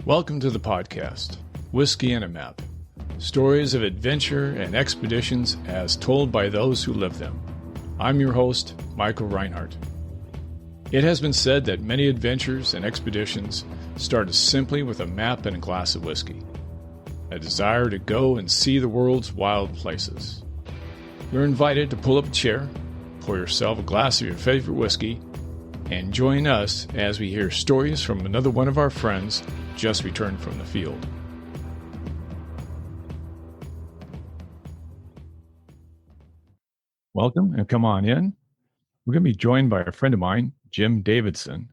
Welcome to the podcast, Whiskey and a Map. Stories of adventure and expeditions as told by those who live them. I'm your host, Michael Reinhardt. It has been said that many adventures and expeditions start simply with a map and a glass of whiskey. A desire to go and see the world's wild places. You're invited to pull up a chair, pour yourself a glass of your favorite whiskey, and join us as we hear stories from another one of our friends just returned from the field. Welcome and come on in. We're going to be joined by a friend of mine, Jim Davidson.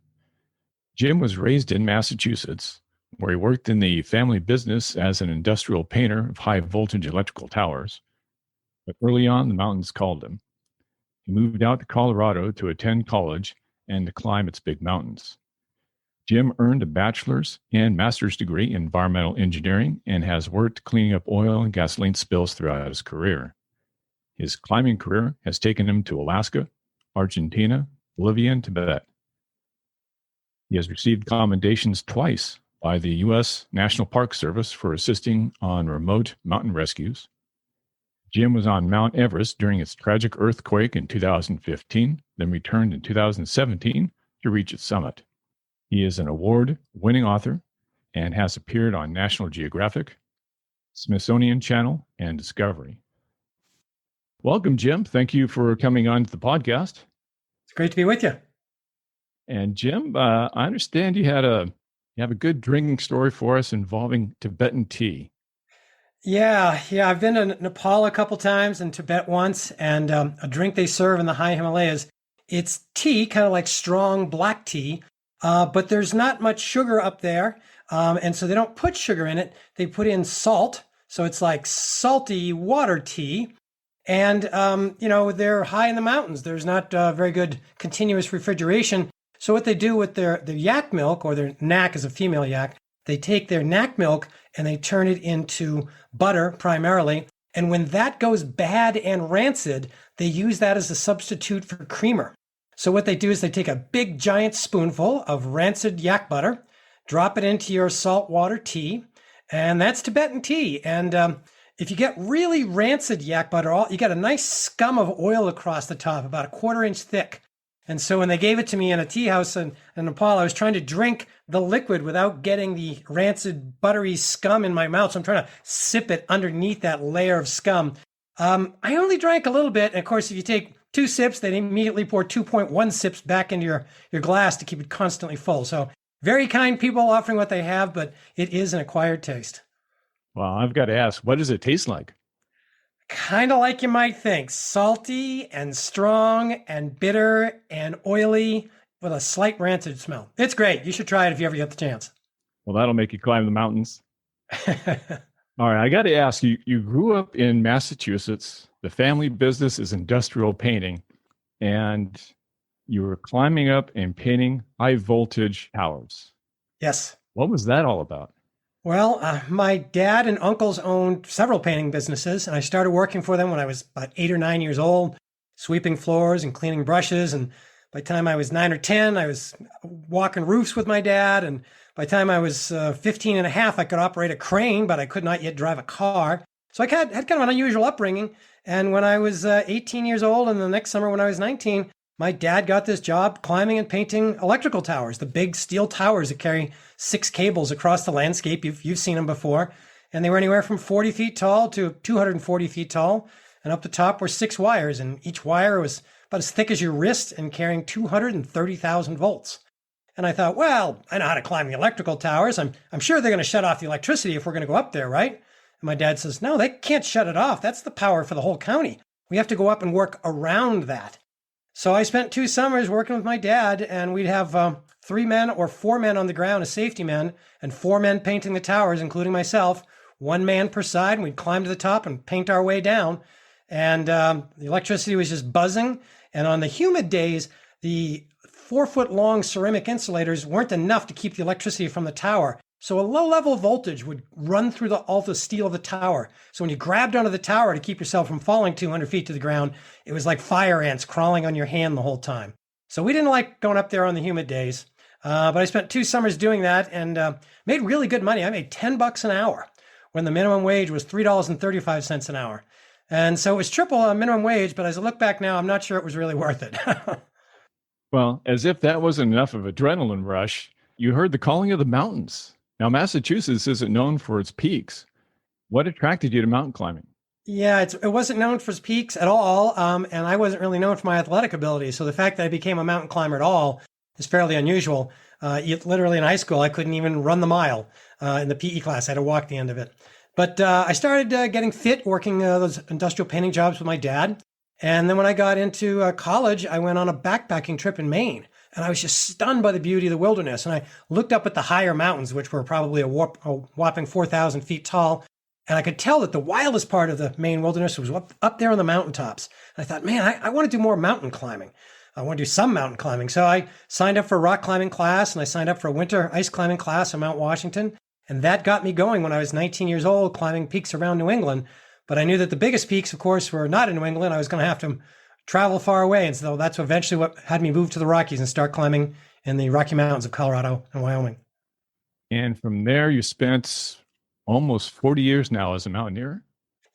Jim was raised in Massachusetts, where he worked in the family business as an industrial painter of high voltage electrical towers. But early on, the mountains called him. He moved out to Colorado to attend college and to climb its big mountains. Jim earned a bachelor's and master's degree in environmental engineering and has worked cleaning up oil and gasoline spills throughout his career. His climbing career has taken him to Alaska, Argentina, Bolivia, and Tibet. He has received commendations twice by the U.S. National Park Service for assisting on remote mountain rescues. Jim was on Mount Everest during its tragic earthquake in 2015, then returned in 2017 to reach its summit. He is an award-winning author and has appeared on National Geographic, Smithsonian Channel and Discovery. Welcome, Jim. Thank you for coming on to the podcast. It's great to be with you. And Jim, I understand you have a good drinking story for us involving Tibetan tea. Yeah. I've been to Nepal a couple times and Tibet once, and a drink they serve in the high Himalayas. It's tea, kind of like strong black tea, but there's not much sugar up there, and so they don't put sugar in it. They put in salt, so it's like salty water tea. And, they're high in the mountains. There's not very good continuous refrigeration. So what they do with their yak milk, or their knack is a female yak, they take their knack milk and they turn it into butter primarily. And when that goes bad and rancid, they use that as a substitute for creamer. So what they do is they take a big giant spoonful of rancid yak butter, drop it into your saltwater tea, and that's Tibetan tea. And if you get really rancid yak butter, you got a nice scum of oil across the top, about a 1/4 inch thick. And so when they gave it to me in a tea house in Nepal, I was trying to drink the liquid without getting the rancid buttery scum in my mouth. So I'm trying to sip it underneath that layer of scum. I only drank a little bit. And of course, if you take 2 sips, they immediately pour 2.1 sips back into your glass to keep it constantly full. So very kind people offering what they have, but it is an acquired taste. Well, I've got to ask, what does it taste like? Kind of like you might think, salty and strong and bitter and oily with a slight rancid smell. It's great. You should try it if you ever get the chance. Well, that'll make you climb the mountains. All right, I got to ask, you grew up in Massachusetts. The family business is industrial painting, and you were climbing up and painting high voltage towers. Yes. What was that all about? Well, my dad and uncles owned several painting businesses, and I started working for them when I was about 8 or 9 years old, sweeping floors and cleaning brushes. And by the time I was 9 or 10, I was walking roofs with my dad. And by the time I was 15 and a half, I could operate a crane, but I could not yet drive a car. So I had kind of an unusual upbringing. And when I was 18 years old, and the next summer when I was 19, my dad got this job climbing and painting electrical towers, the big steel towers that carry 6 cables across the landscape. You've seen them before. And they were anywhere from 40 feet tall to 240 feet tall. And up the top were 6 wires. And each wire was about as thick as your wrist and carrying 230,000 volts. And I thought, well, I know how to climb the electrical towers. I'm sure they're going to shut off the electricity if we're going to go up there, right? And my dad says, no, they can't shut it off. That's the power for the whole county. We have to go up and work around that. So I spent 2 summers working with my dad, and we'd have 3 men or 4 men on the ground as safety men, and 4 men painting the towers, including myself, 1 man per side, and we'd climb to the top and paint our way down. And the electricity was just buzzing. And on the humid days, the 4-foot-long ceramic insulators weren't enough to keep the electricity from the tower. So a low-level voltage would run through all the steel of the tower. So when you grabbed onto the tower to keep yourself from falling 200 feet to the ground, it was like fire ants crawling on your hand the whole time. So we didn't like going up there on the humid days. But I spent 2 summers doing that and made really good money. I made $10 an hour when the minimum wage was $3.35 an hour. And so it was triple on minimum wage, but as I look back now, I'm not sure it was really worth it. Well, as if that wasn't enough of adrenaline rush, you heard the calling of the mountains. Now, Massachusetts isn't known for its peaks. What attracted you to mountain climbing? Yeah, it wasn't known for its peaks at all, and I wasn't really known for my athletic ability. So the fact that I became a mountain climber at all is fairly unusual. Literally in high school, I couldn't even run the mile in the PE class. I had to walk the end of it. But I started getting fit working those industrial painting jobs with my dad. And then when I got into college, I went on a backpacking trip in Maine. And I was just stunned by the beauty of the wilderness. And I looked up at the higher mountains, which were probably a whopping 4,000 feet tall. And I could tell that the wildest part of the Maine wilderness was up there on the mountaintops. And I thought, man, I want to do more mountain climbing. I want to do some mountain climbing. So I signed up for a rock climbing class and I signed up for a winter ice climbing class on Mount Washington. And that got me going when I was 19 years old, climbing peaks around New England. But I knew that the biggest peaks, of course, were not in New England. I was going to have to travel far away. And so that's eventually what had me move to the Rockies and start climbing in the Rocky Mountains of Colorado and Wyoming. And from there, you spent almost 40 years now as a mountaineer.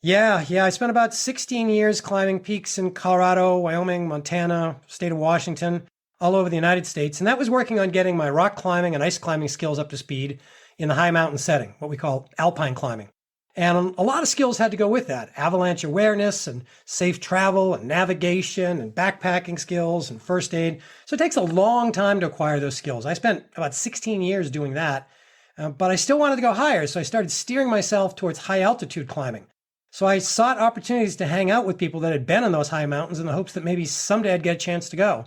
Yeah. I spent about 16 years climbing peaks in Colorado, Wyoming, Montana, state of Washington, all over the United States. And that was working on getting my rock climbing and ice climbing skills up to speed in the high mountain setting, what we call alpine climbing. And a lot of skills had to go with that: avalanche awareness and safe travel and navigation and backpacking skills and first aid. So it takes a long time to acquire those skills. I spent about 16 years doing that, but I still wanted to go higher. So I started steering myself towards high altitude climbing. So I sought opportunities to hang out with people that had been in those high mountains in the hopes that maybe someday I'd get a chance to go.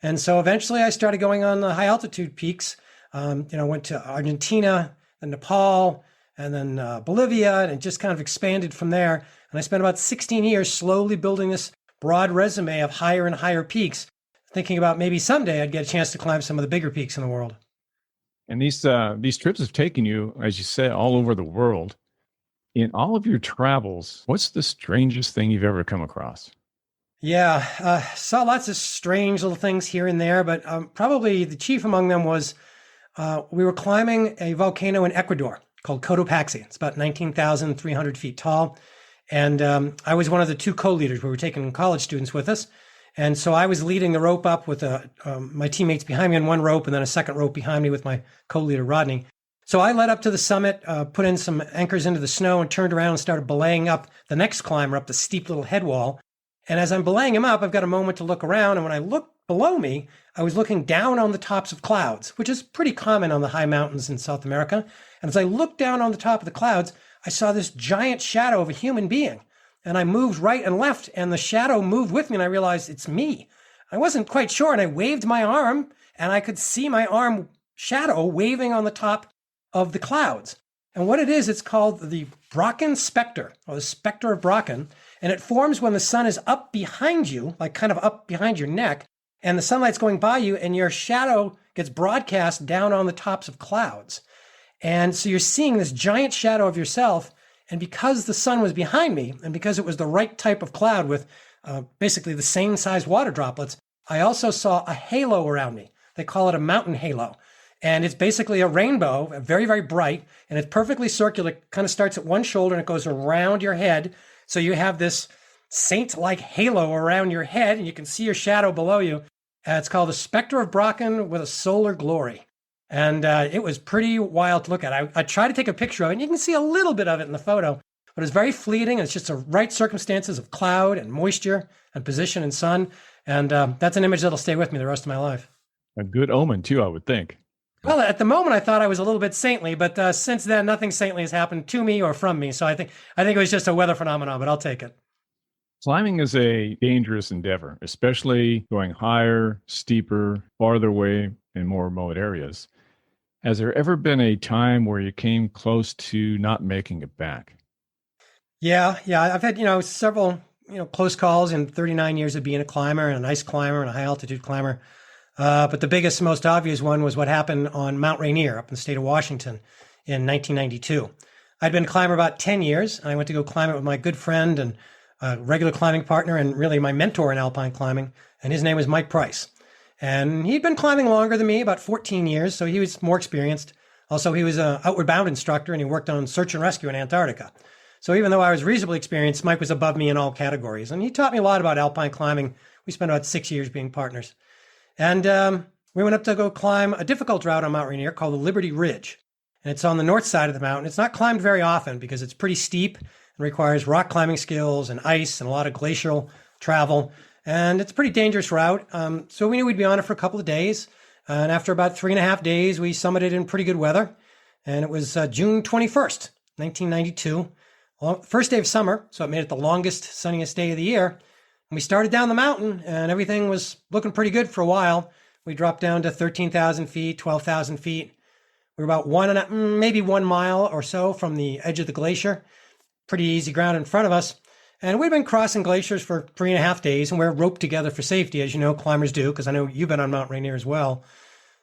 And so eventually I started going on the high altitude peaks. Went to Argentina, then Nepal, and then Bolivia, and it just kind of expanded from there. And I spent about 16 years slowly building this broad resume of higher and higher peaks, thinking about maybe someday I'd get a chance to climb some of the bigger peaks in the world. And these trips have taken you, as you said, all over the world. In all of your travels, what's the strangest thing you've ever come across? Yeah, saw lots of strange little things here and there, but probably the chief among them was we were climbing a volcano in Ecuador called Cotopaxi. It's about 19,300 feet tall. And I was one of the two co-leaders. We were taking college students with us. And so I was leading the rope up with my teammates behind me on one rope and then a second rope behind me with my co-leader, Rodney. So I led up to the summit, put in some anchors into the snow and turned around and started belaying up the next climber up the steep little head wall. And as I'm belaying him up, I've got a moment to look around. And when I looked below me, I was looking down on the tops of clouds, which is pretty common on the high mountains in South America. And as I looked down on the top of the clouds, I saw this giant shadow of a human being. And I moved right and left, and the shadow moved with me, and I realized it's me. I wasn't quite sure, and I waved my arm, and I could see my arm shadow waving on the top of the clouds. And what it is, it's called the Brocken specter, or the specter of Brocken. And it forms when the sun is up behind you, like kind of up behind your neck, and the sunlight's going by you, and your shadow gets broadcast down on the tops of clouds. And so you're seeing this giant shadow of yourself. And because the sun was behind me, and because it was the right type of cloud with basically the same size water droplets, I also saw a halo around me. They call it a mountain halo. And it's basically a rainbow, very, very bright, and it's perfectly circular. It kind of starts at one shoulder and it goes around your head. So you have this saint-like halo around your head, and you can see your shadow below you. It's called the Spectre of Brocken with a solar glory. And it was pretty wild to look at. I tried to take a picture of it, and you can see a little bit of it in the photo, but it's very fleeting. And it's just the right circumstances of cloud and moisture and position and sun. And that's an image that'll stay with me the rest of my life. A good omen, too, I would think. Well, at the moment, I thought I was a little bit saintly, but since then, nothing saintly has happened to me or from me. So I think it was just a weather phenomenon, but I'll take it. Climbing is a dangerous endeavor, especially going higher, steeper, farther away in more remote areas. Has there ever been a time where you came close to not making it back? Yeah. I've had, several, close calls in 39 years of being a climber and an ice climber and a high altitude climber. But the biggest, most obvious one was what happened on Mount Rainier up in the state of Washington in 1992. I'd been a climber about 10 years. And I went to go climb it with my good friend and regular climbing partner and really my mentor in alpine climbing. And his name was Mike Price. And he'd been climbing longer than me, about 14 years, so he was more experienced. Also, he was an outward bound instructor and he worked on search and rescue in Antarctica. So even though I was reasonably experienced, Mike was above me in all categories. And he taught me a lot about alpine climbing. We spent about 6 years being partners. And we went up to go climb a difficult route on Mount Rainier called the Liberty Ridge. And it's on the north side of the mountain. It's not climbed very often because it's pretty steep and requires rock climbing skills and ice and a lot of glacial travel. And it's a pretty dangerous route. So we knew we'd be on it for a couple of days. And after about 3.5 days, we summited in pretty good weather. And it was June 21st, 1992. First day of summer, so it made it the longest, sunniest day of the year. And we started down the mountain, and everything was looking pretty good for a while. We dropped down to 13,000 feet, 12,000 feet. We were about maybe 1 mile or so from the edge of the glacier. Pretty easy ground in front of us. And we'd been crossing glaciers for 3.5 days, and we're roped together for safety, as you know, climbers do, because I know you've been on Mount Rainier as well.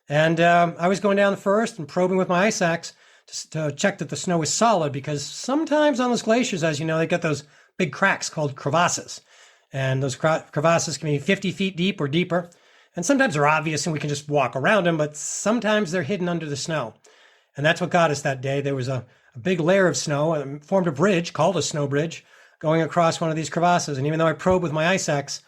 And I was going down the first and probing with my ice axe to check that the snow was solid, because sometimes on those glaciers, as you know, they get those big cracks called crevasses. And those crevasses can be 50 feet deep or deeper. And sometimes they're obvious and we can just walk around them, but sometimes they're hidden under the snow. And that's what got us that day. There was a big layer of snow and formed a bridge called a snow bridge going across one of these crevasses. And even though I probed with my ice axe,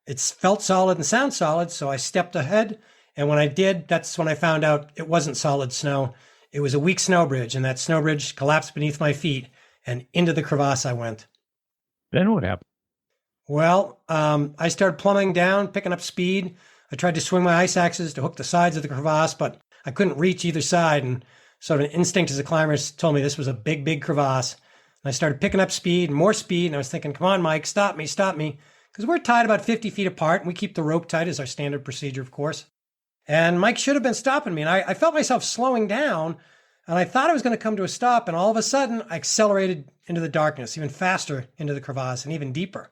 it felt solid and sound solid. So I stepped ahead. And when I did, that's when I found out it wasn't solid snow. It was a weak snow bridge, and that snow bridge collapsed beneath my feet, and into the crevasse I went. Then what happened? Well, I started plummeting down, picking up speed. I tried to swing my ice axes to hook the sides of the crevasse, but I couldn't reach either side. And sort of an instinct as a climber told me this was a big, big crevasse. And I started picking up speed, more speed, and I was thinking, come on, Mike, stop me, because we're tied about 50 feet apart, and we keep the rope tight as our standard procedure, of course. And Mike should have been stopping me. And I felt myself slowing down, and I thought I was going to come to a stop. And all of a sudden, I accelerated into the darkness, even faster into the crevasse and even deeper.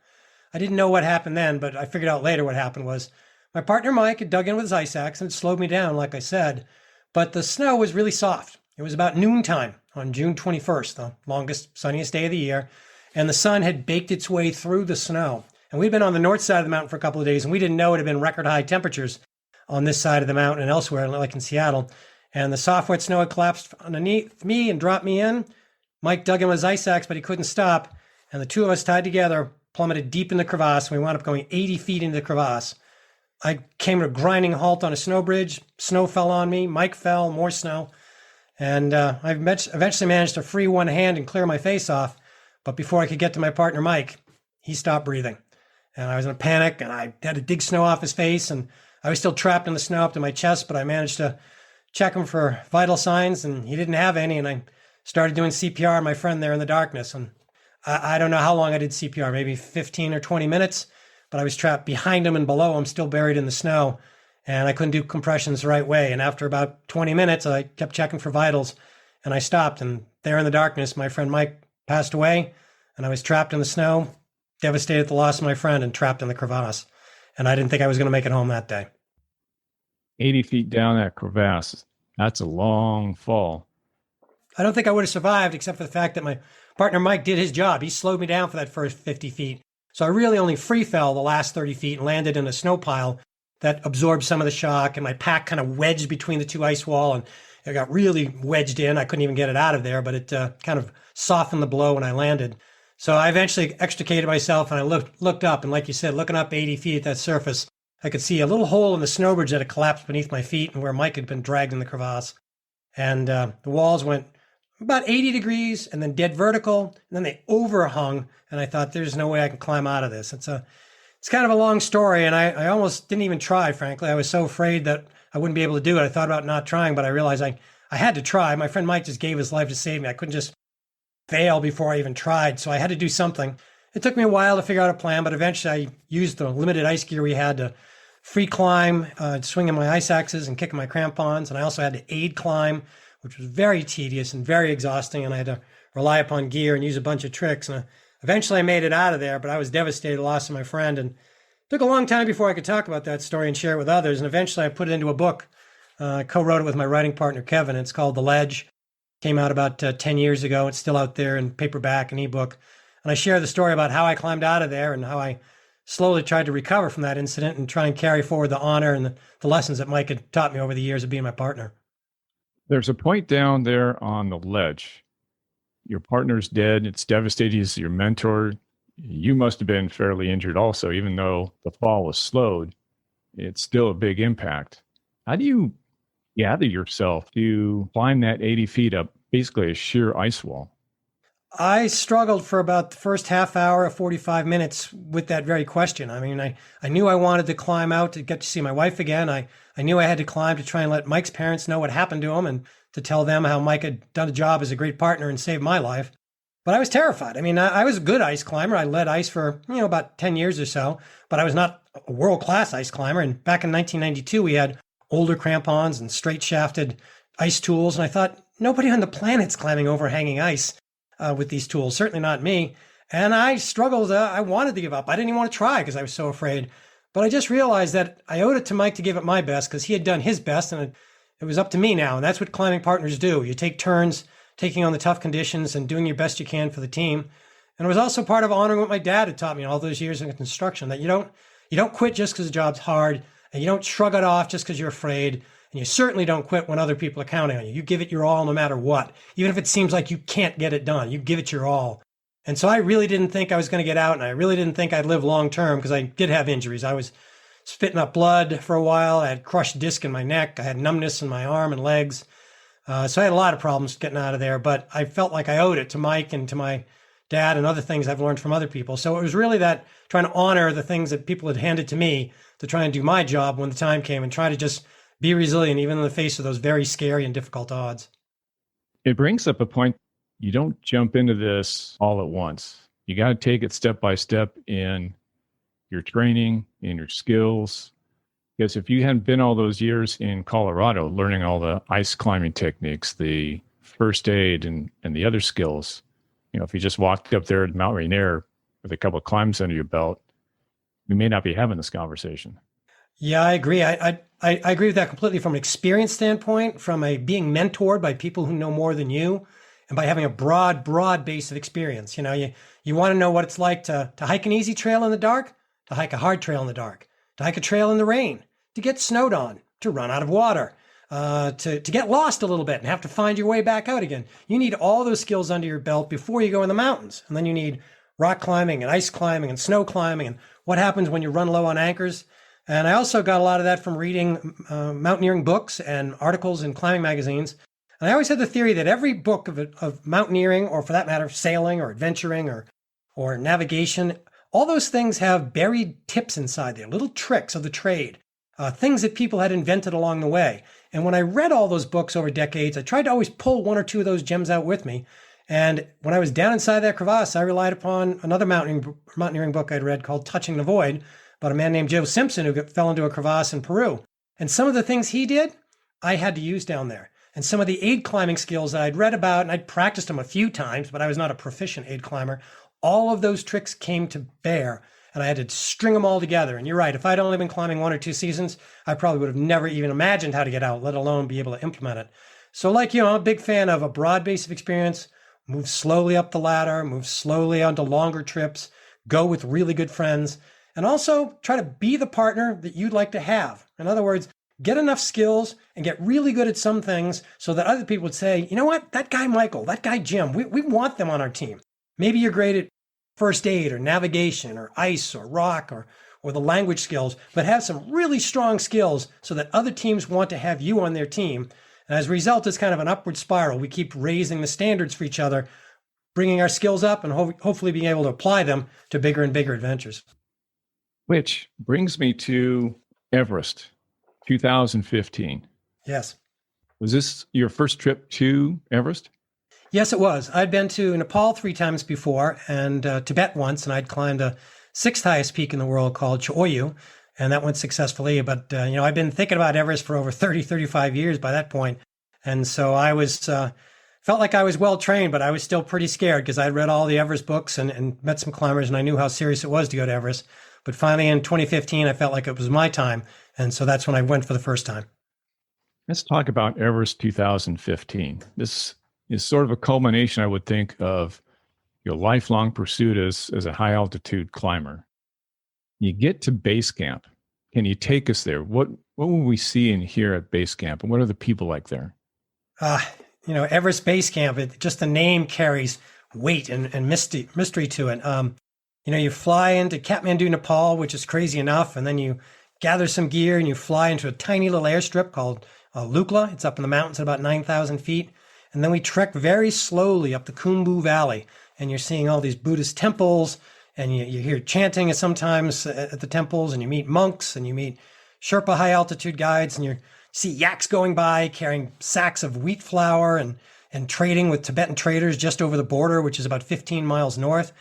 I didn't know what happened then, but I figured out later what happened was my partner Mike had dug in with his ice axe and it slowed me down, like I said. But the snow was really soft. It was about noontime on June 21st, the longest, sunniest day of the year. And the sun had baked its way through the snow. And we'd been on the north side of the mountain for a couple of days, and we didn't know it had been record high temperatures on this side of the mountain and elsewhere, like in Seattle. And the soft, wet snow had collapsed underneath me and dropped me in. Mike dug in with his ice axe, but he couldn't stop. And the two of us tied together plummeted deep in the crevasse. We wound up going 80 feet into the crevasse. I came to a grinding halt on a snow bridge. Snow fell on me. Mike fell, more snow. And I eventually managed to free one hand and clear my face off. But before I could get to my partner, Mike, he stopped breathing. And I was in a panic, and I had to dig snow off his face. And I was still trapped in the snow up to my chest, but I managed to check him for vital signs, and he didn't have any. And I started doing CPR on my friend there in the darkness. And I don't know how long I did CPR, maybe 15 or 20 minutes, but I was trapped behind him and below him, still buried in the snow. And I couldn't do compressions the right way. And after about 20 minutes, I kept checking for vitals, and I stopped. And there in the darkness, my friend Mike passed away, and I was trapped in the snow, devastated at the loss of my friend, and trapped in the crevasse. And I didn't think I was going to make it home that day. 80 feet down that crevasse. That's a long fall. I don't think I would have survived, except for the fact that my partner Mike did his job. He slowed me down for that first 50 feet. So I really only free fell the last 30 feet and landed in a snow pile that absorbed some of the shock. And my pack kind of wedged between the two ice wall, and it got really wedged in. I couldn't even get it out of there, but it kind of softened the blow when I landed. So I eventually extricated myself, and I looked up. And like you said, looking up 80 feet at that surface, I could see a little hole in the snow bridge that had collapsed beneath my feet and where Mike had been dragged in the crevasse. And the walls went about 80 degrees and then dead vertical, and then they overhung. And I thought, there's no way I can climb out of this. It's kind of a long story, and I almost didn't even try, frankly. I was so afraid that I wouldn't be able to do it. I thought about not trying, but I realized I had to try. My friend Mike just gave his life to save me. I couldn't just fail before I even tried, so I had to do something. It took me a while to figure out a plan, but eventually I used the limited ice gear we had to free climb, swinging my ice axes and kicking my crampons. And I also had to aid climb, which was very tedious and very exhausting. And I had to rely upon gear and use a bunch of tricks. And eventually I made it out of there, but I was devastated, loss of my friend. And it took a long time before I could talk about that story and share it with others. And eventually I put it into a book. I co-wrote it with my writing partner, Kevin. It's called The Ledge. Came out about 10 years ago. It's still out there in paperback and ebook. And I share the story about how I climbed out of there and how I slowly tried to recover from that incident and try and carry forward the honor and the lessons that Mike had taught me over the years of being my partner. There's a point down there on the ledge. Your partner's dead. It's devastating. He's your mentor. You must have been fairly injured also, even though the fall was slowed. It's still a big impact. How do you gather yourself to climb that 80 feet up, basically a sheer ice wall? I struggled for about the first half hour or 45 minutes with that very question. I mean, I knew I wanted to climb out to get to see my wife again. I knew I had to climb to try and let Mike's parents know what happened to him and to tell them how Mike had done a job as a great partner and saved my life. But I was terrified. I mean, I was a good ice climber. I led ice for, about 10 years or so, but I was not a world-class ice climber. And back in 1992, we had older crampons and straight shafted ice tools. And I thought, nobody on the planet's climbing overhanging ice with these tools, certainly not me. And I struggled. I wanted to give up. I didn't even want to try because I was so afraid. But I just realized that I owed it to Mike to give it my best because he had done his best and it was up to me now. And that's what climbing partners do. You take turns taking on the tough conditions and doing your best you can for the team. And it was also part of honoring what my dad had taught me all those years in construction, that you don't quit just because the job's hard, and you don't shrug it off just because you're afraid. And you certainly don't quit when other people are counting on you. You give it your all no matter what. Even if it seems like you can't get it done, you give it your all. And so I really didn't think I was going to get out, and I really didn't think I'd live long term because I did have injuries. I was spitting up blood for a while. I had crushed disc in my neck. I had numbness in my arm and legs. So I had a lot of problems getting out of there, but I felt like I owed it to Mike and to my dad and other things I've learned from other people. So it was really that trying to honor the things that people had handed to me to try and do my job when the time came and try to just be resilient even in the face of those very scary and difficult odds. It brings up a point. You don't jump into this all at once. You got to take it step by step in your training, in your skills. Because if you hadn't been all those years in Colorado learning all the ice climbing techniques, the first aid and the other skills, if you just walked up there at Mount Rainier with a couple of climbs under your belt, we may not be having this conversation. Yeah, I agree. I agree with that completely from an experience standpoint, from a being mentored by people who know more than you, and by having a broad base of experience. You want to know what it's like to hike an easy trail in the dark, to hike a hard trail in the dark, to hike a trail in the rain, to get snowed on, to run out of water, to get lost a little bit and have to find your way back out again. You need all those skills under your belt before you go in the mountains. And then you need rock climbing and ice climbing and snow climbing and what happens when you run low on anchors. And I also got a lot of that from reading mountaineering books and articles in climbing magazines. And I always had the theory that every book of mountaineering, or for that matter, sailing or adventuring or navigation, all those things have buried tips inside there, little tricks of the trade, things that people had invented along the way. And when I read all those books over decades, I tried to always pull one or two of those gems out with me. And when I was down inside that crevasse, I relied upon another mountaineering book I'd read called Touching the Void, about a man named Joe Simpson who fell into a crevasse in Peru. And some of the things he did, I had to use down there. And some of the aid climbing skills that I'd read about, and I'd practiced them a few times, but I was not a proficient aid climber, all of those tricks came to bear. And I had to string them all together. And you're right, if I'd only been climbing 1 or 2 seasons, I probably would have never even imagined how to get out, let alone be able to implement it. So like you, I'm a big fan of a broad base of experience, move slowly up the ladder, move slowly onto longer trips, go with really good friends, and also try to be the partner that you'd like to have. In other words, get enough skills and get really good at some things so that other people would say, you know what, that guy Michael, that guy Jim, we want them on our team. Maybe you're great at first aid or navigation or ice or rock or the language skills, but have some really strong skills so that other teams want to have you on their team. And as a result, it's kind of an upward spiral. We keep raising the standards for each other, bringing our skills up and hopefully being able to apply them to bigger and bigger adventures. Which brings me to Everest, 2015. Yes. Was this your first trip to Everest? Yes, it was. I'd been to Nepal 3 times before and Tibet once, and I'd climbed the 6th highest peak in the world called Choyu, and that went successfully. But, I've been thinking about Everest for over 30, 35 years by that point. And so I was felt like I was well trained, but I was still pretty scared because I'd read all the Everest books and met some climbers, and I knew how serious it was to go to Everest. But finally in 2015, I felt like it was my time. And so that's when I went for the first time. Let's talk about Everest 2015. This is sort of a culmination, I would think, of your lifelong pursuit as a high altitude climber. You get to base camp. Can you take us there? What will we see and hear at base camp, and what are the people like there? Uh, Everest Base Camp, just the name carries weight and mystery to it. You fly into Kathmandu, Nepal, which is crazy enough, and then you gather some gear and you fly into a tiny little airstrip called Lukla. It's up in the mountains at about 9,000 feet. And then we trek very slowly up the Khumbu Valley, and you're seeing all these Buddhist temples, and you hear chanting sometimes at the temples, and you meet monks, and you meet Sherpa high altitude guides, and you see yaks going by carrying sacks of wheat flour and trading with Tibetan traders just over the border, which is about 15 miles north.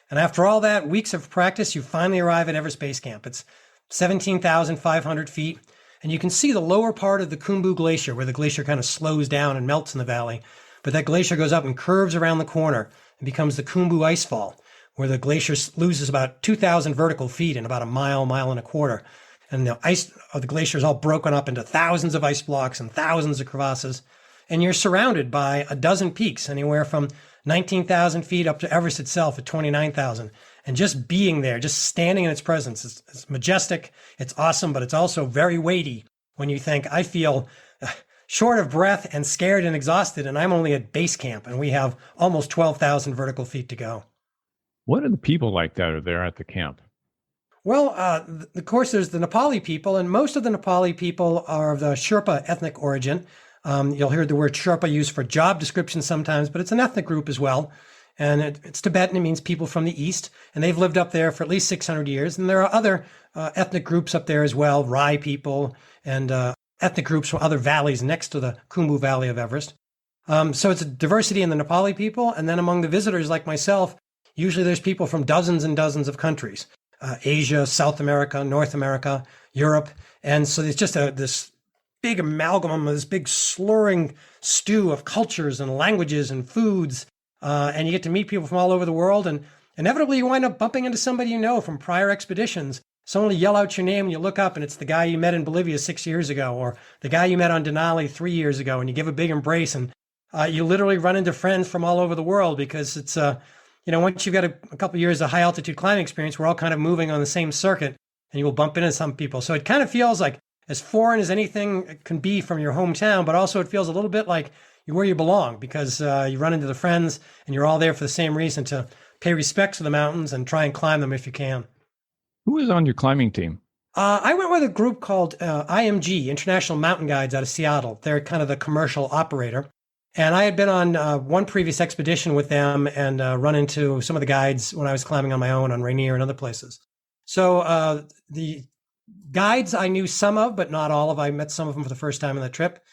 And after all that, weeks of practice, you finally arrive at Everest Base Camp. It's 17,500 feet. And you can see the lower part of the Khumbu Glacier, where the glacier kind of slows down and melts in the valley. But that glacier goes up and curves around the corner and becomes the Khumbu Icefall, where the glacier loses about 2,000 vertical feet in about a mile and a quarter. And the ice of the glacier is all broken up into thousands of ice blocks and thousands of crevasses. And you're surrounded by a dozen peaks, anywhere from 19,000 feet up to Everest itself at 29,000. And just being there, just standing in its presence, it's majestic, it's awesome, but it's also very weighty when you think, I feel short of breath and scared and exhausted, and I'm only at base camp, and we have almost 12,000 vertical feet to go. What are the people like that are there at the camp? Well, of course, there's the Nepali people, and most of the Nepali people are of the Sherpa ethnic origin. You'll hear the word Sherpa used for job description sometimes, but it's an ethnic group as well. And it's Tibetan. It means people from the East. And they've lived up there for at least 600 years. And there are other ethnic groups up there as well, Rai people and ethnic groups from other valleys next to the Khumbu Valley of Everest. So it's a diversity in the Nepali people. And then among the visitors like myself, usually there's people from dozens and dozens of countries, Asia, South America, North America, Europe. And so there's just this big amalgam, this big slurring stew of cultures and languages and foods. And you get to meet people from all over the world. And inevitably, you wind up bumping into somebody you know from prior expeditions. Someone will yell out your name and you look up and it's the guy you met in Bolivia 6 years ago, or the guy you met on Denali 3 years ago, and you give a big embrace. And you literally run into friends from all over the world, because it's, once you've got a couple of years of high altitude climbing experience, we're all kind of moving on the same circuit, and you will bump into some people. So it kind of feels like as foreign as anything can be from your hometown, but also it feels a little bit like where you belong, because you run into the friends and you're all there for the same reason, to pay respects to the mountains and try and climb them if you can. Who was on your climbing team? I went with a group called IMG, International Mountain Guides, out of Seattle. They're kind of the commercial operator. And I had been on one previous expedition with them and run into some of the guides when I was climbing on my own on Rainier and other places. So the guides I knew some of, but not all of. I met some of them for the first time on the trip.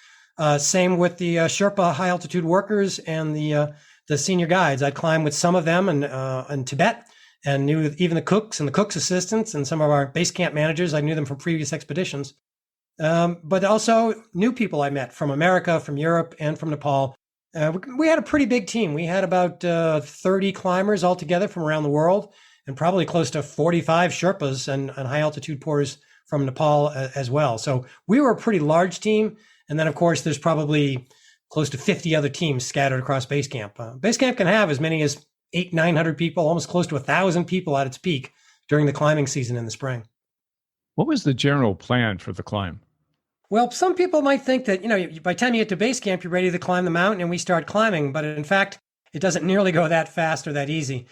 Same with the Sherpa high altitude workers and the senior guides. I'd climb with some of them in Tibet, and knew even the cooks and the cooks' assistants and some of our base camp managers. I knew them from previous expeditions. But also new people I met from America, from Europe, and from Nepal. We had a pretty big team. We had about 30 climbers altogether from around the world, and probably close to 45 Sherpas and high altitude porters from Nepal as well. So we were a pretty large team. And then, of course, there's probably close to 50 other teams scattered across base camp. Base camp can have as many as 900 people, almost close to 1,000 people at its peak during the climbing season in the spring. What was the general plan for the climb? Well, some people might think that, by the time you get to base camp, you're ready to climb the mountain and we start climbing. But in fact, it doesn't nearly go that fast or that easy.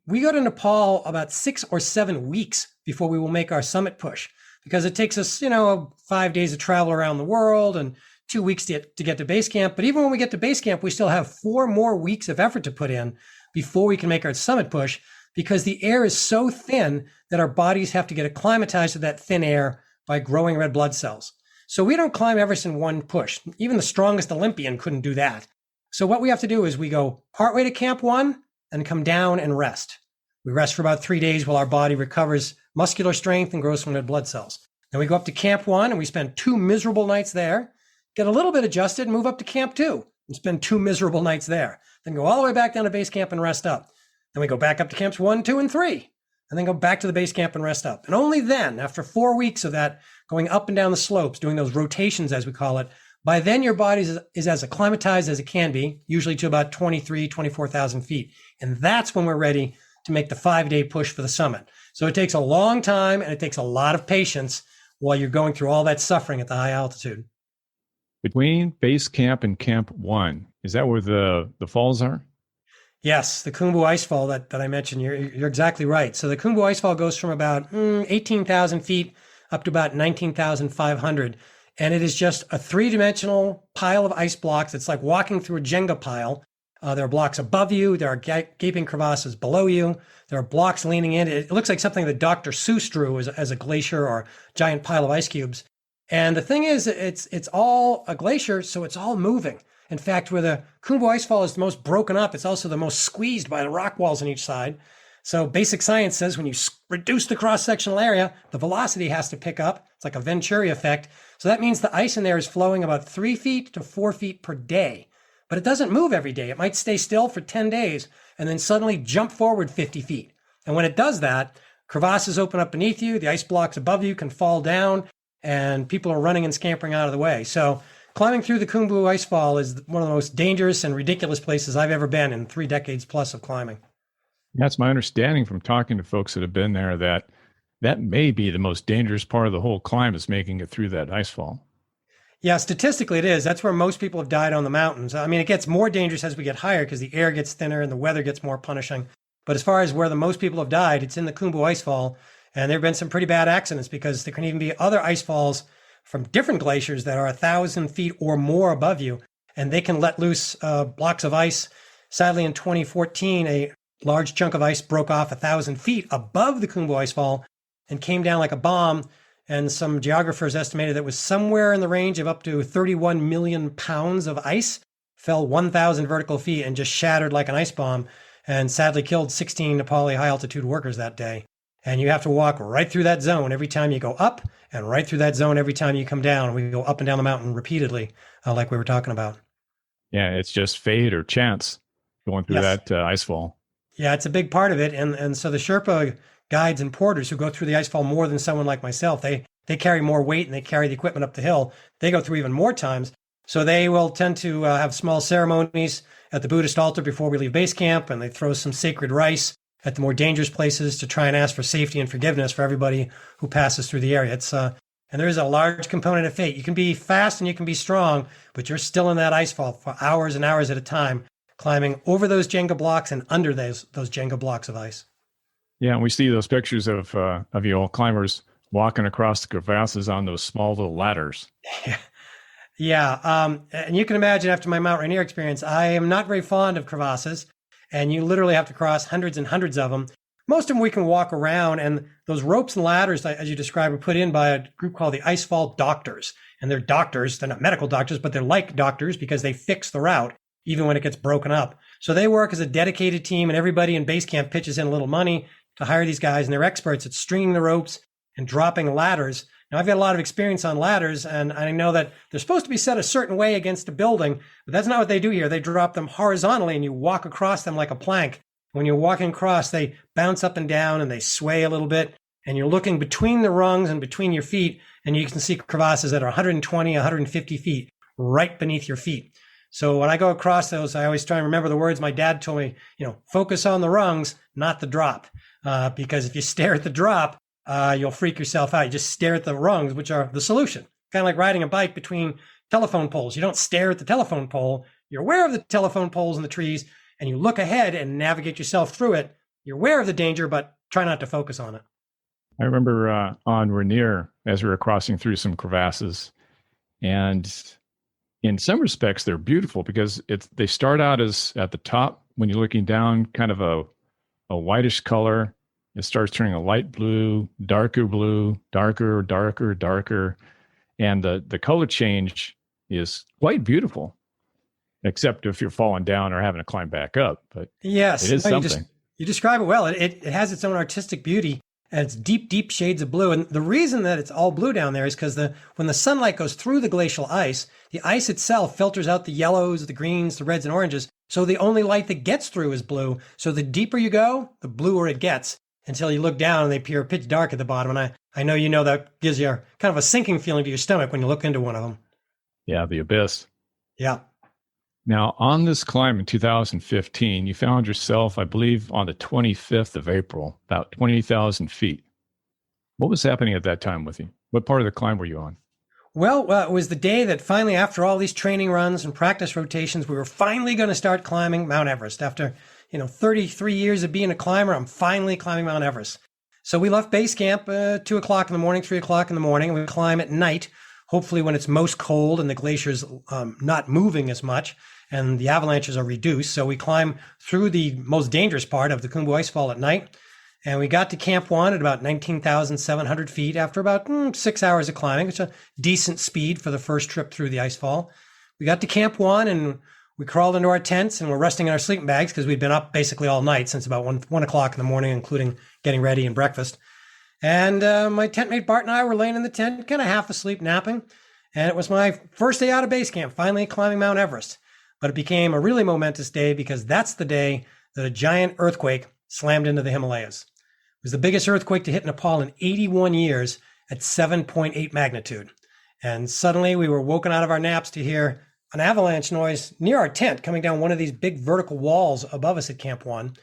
We go to Nepal about 6 or 7 weeks before we will make our summit push, because it takes us, 5 days of travel around the world and 2 weeks to get to base camp. But even when we get to base camp, we still have 4 more weeks of effort to put in before we can make our summit push, because the air is so thin that our bodies have to get acclimatized to that thin air by growing red blood cells. So we don't climb Everest in one push. Even the strongest Olympian couldn't do that. So what we have to do is we go partway to Camp 1 and come down and rest. We rest for about 3 days while our body recovers muscular strength and grows some red blood cells. Then we go up to Camp 1 and we spend 2 miserable nights there, get a little bit adjusted, and move up to Camp 2 and spend 2 miserable nights there. Then go all the way back down to base camp and rest up. Then we go back up to Camps 1, 2, and 3, and then go back to the base camp and rest up. And only then, after 4 weeks of that, going up and down the slopes, doing those rotations, as we call it, by then your body is as acclimatized as it can be, usually to about 23, 24,000 feet. And that's when we're ready to make the 5-day push for the summit. So it takes a long time and it takes a lot of patience while you're going through all that suffering at the high altitude. Between base camp and Camp 1, is that where the falls are? Yes, the Khumbu Icefall that I mentioned, you're exactly right. So the Khumbu Icefall goes from about 18,000 feet up to about 19,500. And it is just a three-dimensional pile of ice blocks. It's like walking through a Jenga pile. There are blocks above you. There are gaping crevasses below you. There are blocks leaning in. It looks like something that Dr. Seuss drew as a glacier or giant pile of ice cubes. And the thing is, it's all a glacier, so it's all moving. In fact, where the Khumbu Icefall is the most broken up, it's also the most squeezed by the rock walls on each side. So basic science says when you reduce the cross-sectional area, the velocity has to pick up. It's like a Venturi effect. So that means the ice in there is flowing about 3 feet to 4 feet per day. But it doesn't move every day. It might stay still for 10 days and then suddenly jump forward 50 feet. And when it does that, crevasses open up beneath you, the ice blocks above you can fall down, and people are running and scampering out of the way. So climbing through the Khumbu Icefall is one of the most dangerous and ridiculous places I've ever been in 3 decades plus of climbing. That's my understanding from talking to folks that have been there, that may be the most dangerous part of the whole climb is making it through that icefall. Yeah, statistically it is. That's where most people have died on the mountains. I mean, it gets more dangerous as we get higher because the air gets thinner and the weather gets more punishing. But as far as where the most people have died, it's in the Khumbu Icefall. And there have been some pretty bad accidents because there can even be other ice falls from different glaciers that are 1,000 feet or more above you. And they can let loose blocks of ice. Sadly, in 2014, a large chunk of ice broke off 1,000 feet above the Khumbu Icefall and came down like a bomb. And some geographers estimated that it was somewhere in the range of up to 31 million pounds of ice fell 1,000 vertical feet and just shattered like an ice bomb, and sadly killed 16 Nepali high altitude workers that day. And you have to walk right through that zone every time you go up and right through that zone every time you come down. We go up and down the mountain repeatedly, like we were talking about. Yeah, it's just fate or chance going through that ice fall. Yeah, it's a big part of it. And so the Sherpa guides and porters who go through the icefall more than someone like myself, they carry more weight and they carry the equipment up the hill. They go through even more times. So they will tend to have small ceremonies at the Buddhist altar before we leave base camp, and they throw some sacred rice at the more dangerous places to try and ask for safety and forgiveness for everybody who passes through the area. It's and there is a large component of fate. You can be fast and you can be strong, but you're still in that icefall for hours and hours at a time, climbing over those Jenga blocks and under those Jenga blocks of ice. Yeah, and we see those pictures of you all climbers walking across the crevasses on those small little ladders. Yeah. And you can imagine after my Mount Rainier experience, I am not very fond of crevasses, and you literally have to cross hundreds and hundreds of them. Most of them we can walk around, and those ropes and ladders, as you described, were put in by a group called the Icefall Doctors. And they're doctors. They're not medical doctors, but they're like doctors because they fix the route even when it gets broken up. So they work as a dedicated team, and everybody in base camp pitches in a little money to hire these guys, and they're experts at stringing the ropes and dropping ladders. Now, I've got a lot of experience on ladders, and I know that they're supposed to be set a certain way against a building, but that's not what they do here. They drop them horizontally, and you walk across them like a plank. When you're walking across, they bounce up and down, and they sway a little bit, and you're looking between the rungs and between your feet, and you can see crevasses that are 120, 150 feet right beneath your feet. So when I go across those, I always try and remember the words my dad told me, focus on the rungs, not the drop. Because if you stare at the drop, you'll freak yourself out. You just stare at the rungs, which are the solution. Kind of like riding a bike between telephone poles. You don't stare at the telephone pole. You're aware of the telephone poles and the trees, and you look ahead and navigate yourself through it. You're aware of the danger, but try not to focus on it. I remember on Rainier, as we were crossing through some crevasses, and in some respects, they're beautiful because they start out as at the top, when you're looking down, kind of a whitish color. It starts turning a light blue, darker, darker, darker. And the color change is quite beautiful, except if you're falling down or having to climb back up. But yes, it is something. You describe it well. It has its own artistic beauty, and it's deep, deep shades of blue. And the reason that it's all blue down there is because when the sunlight goes through the glacial ice, the ice itself filters out the yellows, the greens, the reds, and oranges. So the only light that gets through is blue. So the deeper you go, the bluer it gets, until you look down and they appear pitch dark at the bottom. And I know that gives you kind of a sinking feeling to your stomach when you look into one of them. Yeah, the abyss. Yeah. Now, on this climb in 2015, you found yourself, I believe, on the 25th of April, about 20,000 feet. What was happening at that time with you? What part of the climb were you on? Well, it was the day that finally, after all these training runs and practice rotations, we were finally going to start climbing Mount Everest. After, 33 years of being a climber, I'm finally climbing Mount Everest. So we left base camp 2 o'clock in the morning, 3 o'clock in the morning, and we climb at night, hopefully when it's most cold and the glacier's not moving as much and the avalanches are reduced. So we climb through the most dangerous part of the Khumbu Icefall at night. And we got to Camp 1 at about 19,700 feet after about 6 hours of climbing. It's a decent speed for the first trip through the icefall. We got to Camp 1 and we crawled into our tents and we're resting in our sleeping bags because we'd been up basically all night since about 1 o'clock in the morning, including getting ready and breakfast. And my tent mate Bart and I were laying in the tent, kind of half asleep, napping. And it was my first day out of base camp, finally climbing Mount Everest. But it became a really momentous day because that's the day that a giant earthquake slammed into the Himalayas. It was the biggest earthquake to hit Nepal in 81 years at 7.8 magnitude. And suddenly we were woken out of our naps to hear an avalanche noise near our tent coming down one of these big vertical walls above us at Camp 1.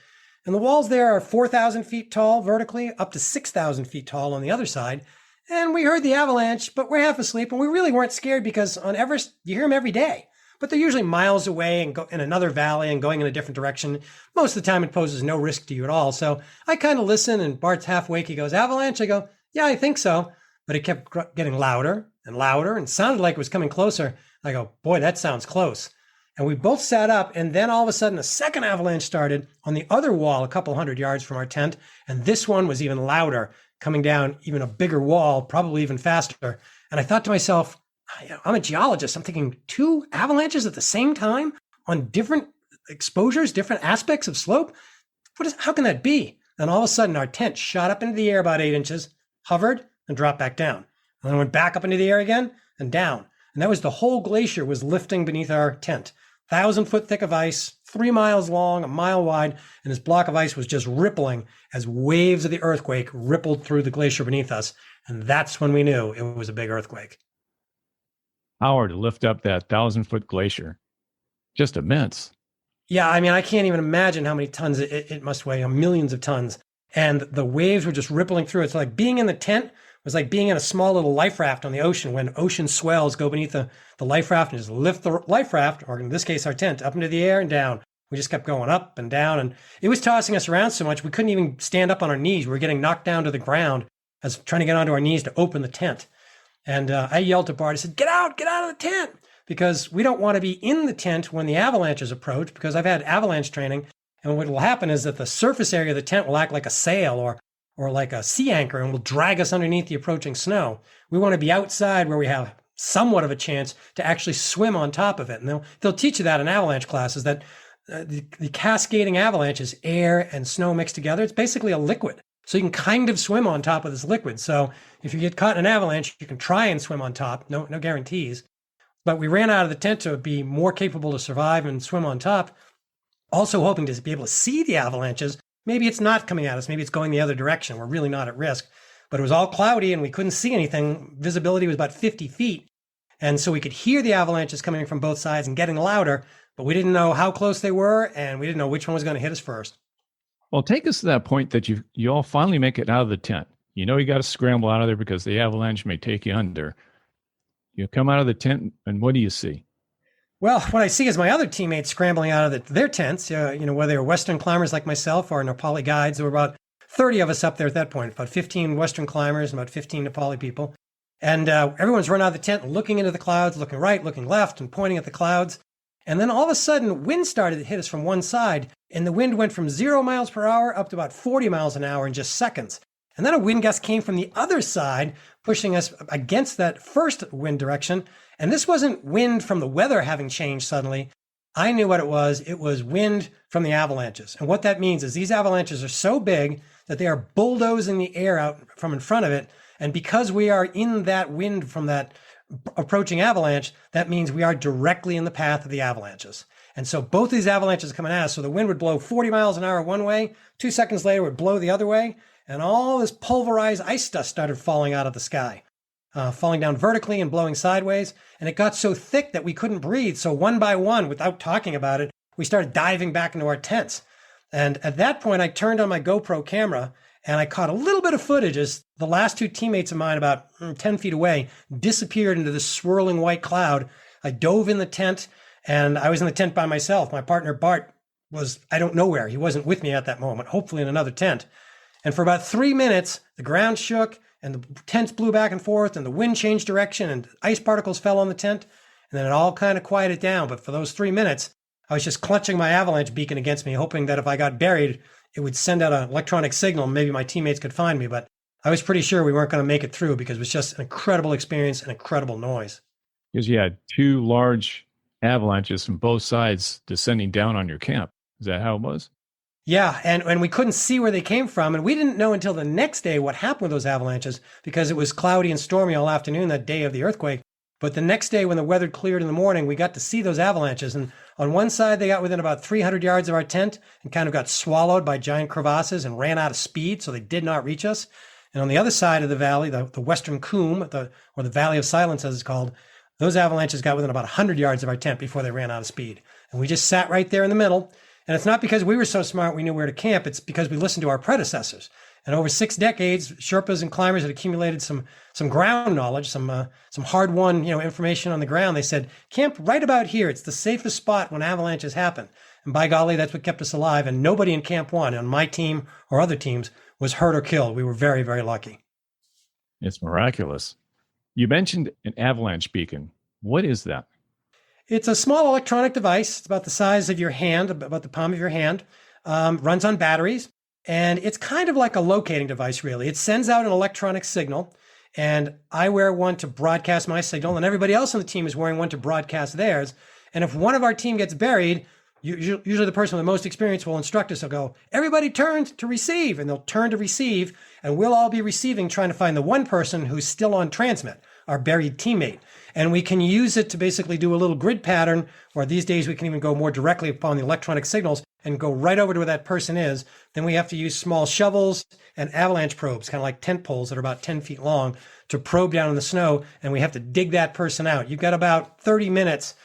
And the walls there are 4,000 feet tall vertically, up to 6,000 feet tall on the other side. And we heard the avalanche, but we're half asleep, and we really weren't scared because on Everest, you hear them every day. But they're usually miles away and go in another valley and going in a different direction. Most of the time, it poses no risk to you at all. So I kind of listen, and Bart's half awake. He goes, "Avalanche?" I go, "Yeah, I think so." But it kept getting louder and louder and sounded like it was coming closer. I go, "Boy, that sounds close." And we both sat up, and then all of a sudden, a second avalanche started on the other wall a couple hundred yards from our tent. And this one was even louder, coming down even a bigger wall, probably even faster. And I thought to myself, I'm a geologist. I'm thinking 2 avalanches at the same time on different exposures, different aspects of slope. How can that be? And all of a sudden, our tent shot up into the air about 8 inches, hovered, and dropped back down. And then went back up into the air again and down. And that was the whole glacier was lifting beneath our tent. 1,000-foot thick of ice, 3 miles long, a mile wide, and this block of ice was just rippling as waves of the earthquake rippled through the glacier beneath us. And that's when we knew it was a big earthquake. Power to lift up that 1,000-foot glacier. Just immense. Yeah, I mean, I can't even imagine how many tons it must weigh, millions of tons. And the waves were just rippling through it. So like being in the tent was like being in a small little life raft on the ocean when ocean swells go beneath the life raft and just lift the life raft, or in this case, our tent, up into the air and down. We just kept going up and down. And it was tossing us around so much we couldn't even stand up on our knees. We were getting knocked down to the ground as trying to get onto our knees to open the tent. And I yelled to Bart, I said, get out of the tent, because we don't want to be in the tent when the avalanches approach, because I've had avalanche training. And what will happen is that the surface area of the tent will act like a sail or like a sea anchor and will drag us underneath the approaching snow. We want to be outside where we have somewhat of a chance to actually swim on top of it. And they'll teach you that in avalanche classes, that the cascading avalanche is air and snow mixed together. It's basically a liquid. So you can kind of swim on top of this liquid. So if you get caught in an avalanche, you can try and swim on top. No guarantees. But we ran out of the tent to be more capable to survive and swim on top, also hoping to be able to see the avalanches. Maybe it's not coming at us. Maybe it's going the other direction. We're really not at risk. But it was all cloudy and we couldn't see anything. Visibility was about 50 feet. And so we could hear the avalanches coming from both sides and getting louder, but we didn't know how close they were and we didn't know which one was going to hit us first. Well, take us to that point that you all finally make it out of the tent. You know you got to scramble out of there because the avalanche may take you under. You come out of the tent, and what do you see? Well, what I see is my other teammates scrambling out of their tents, whether they're Western climbers like myself or Nepali guides. There were about 30 of us up there at that point, about 15 Western climbers and about 15 Nepali people. And everyone's run out of the tent, looking into the clouds, looking right, looking left, and pointing at the clouds. And then all of a sudden, wind started to hit us from one side, and the wind went from 0 miles per hour up to about 40 miles an hour in just seconds. And then a wind gust came from the other side, pushing us against that first wind direction. And this wasn't wind from the weather having changed suddenly. I knew what it was. It was wind from the avalanches. And what that means is these avalanches are so big that they are bulldozing the air out from in front of it. And because we are in that wind from that approaching avalanche, that means we are directly in the path of the avalanches. And so both these avalanches are coming at us. So the wind would blow 40 miles an hour one way, 2 seconds later it would blow the other way, and all this pulverized ice dust started falling out of the sky. falling down vertically and blowing sideways. And it got so thick that we couldn't breathe. So one by one, without talking about it, we started diving back into our tents. And at that point, I turned on my GoPro camera and I caught a little bit of footage as the last two teammates of mine, about 10 feet away, disappeared into this swirling white cloud. I dove in the tent, and I was in the tent by myself. My partner, Bart, was, I don't know where. He wasn't with me at that moment, hopefully in another tent. And for about 3 minutes, the ground shook, and the tents blew back and forth, and the wind changed direction, and ice particles fell on the tent. And then it all kind of quieted down. But for those 3 minutes, I was just clutching my avalanche beacon against me, hoping that if I got buried, it would send out an electronic signal. Maybe my teammates could find me, but I was pretty sure we weren't going to make it through because it was just an incredible experience and incredible noise. Because you had two large avalanches from both sides descending down on your camp. Is that how it was? Yeah, and we couldn't see where they came from, and we didn't know until the next day what happened with those avalanches because it was cloudy and stormy all afternoon that day of the earthquake. But the next day when the weather cleared in the morning, we got to see those avalanches. And on one side, they got within about 300 yards of our tent and kind of got swallowed by giant crevasses and ran out of speed, so they did not reach us. And on the other side of the valley, the western Coombe, or the Valley of Silence as it's called, those avalanches got within about 100 yards of our tent before they ran out of speed. And we just sat right there in the middle. And it's not because we were so smart we knew where to camp. It's because we listened to our predecessors. And over 6 decades, Sherpas and climbers had accumulated some ground knowledge, some hard-won information on the ground. They said, camp right about here. It's the safest spot when avalanches happen. And by golly, that's what kept us alive. And nobody in Camp 1, on my team or other teams, was hurt or killed. We were very, very lucky. It's miraculous. You mentioned an avalanche beacon. What is that? It's a small electronic device. It's about the size of your hand, about the palm of your hand. Runs on batteries. And it's kind of like a locating device, really. It sends out an electronic signal, and I wear one to broadcast my signal, and everybody else on the team is wearing one to broadcast theirs. And if one of our team gets buried, usually the person with the most experience will instruct us. They'll go, everybody turn to receive, and they'll turn to receive, and we'll all be receiving, trying to find the one person who's still on transmit, our buried teammate. And we can use it to basically do a little grid pattern, or these days we can even go more directly upon the electronic signals and go right over to where that person is. Then we have to use small shovels and avalanche probes, kind of like tent poles that are about 10 feet long, to probe down in the snow, and we have to dig that person out. You've got about 30 minutes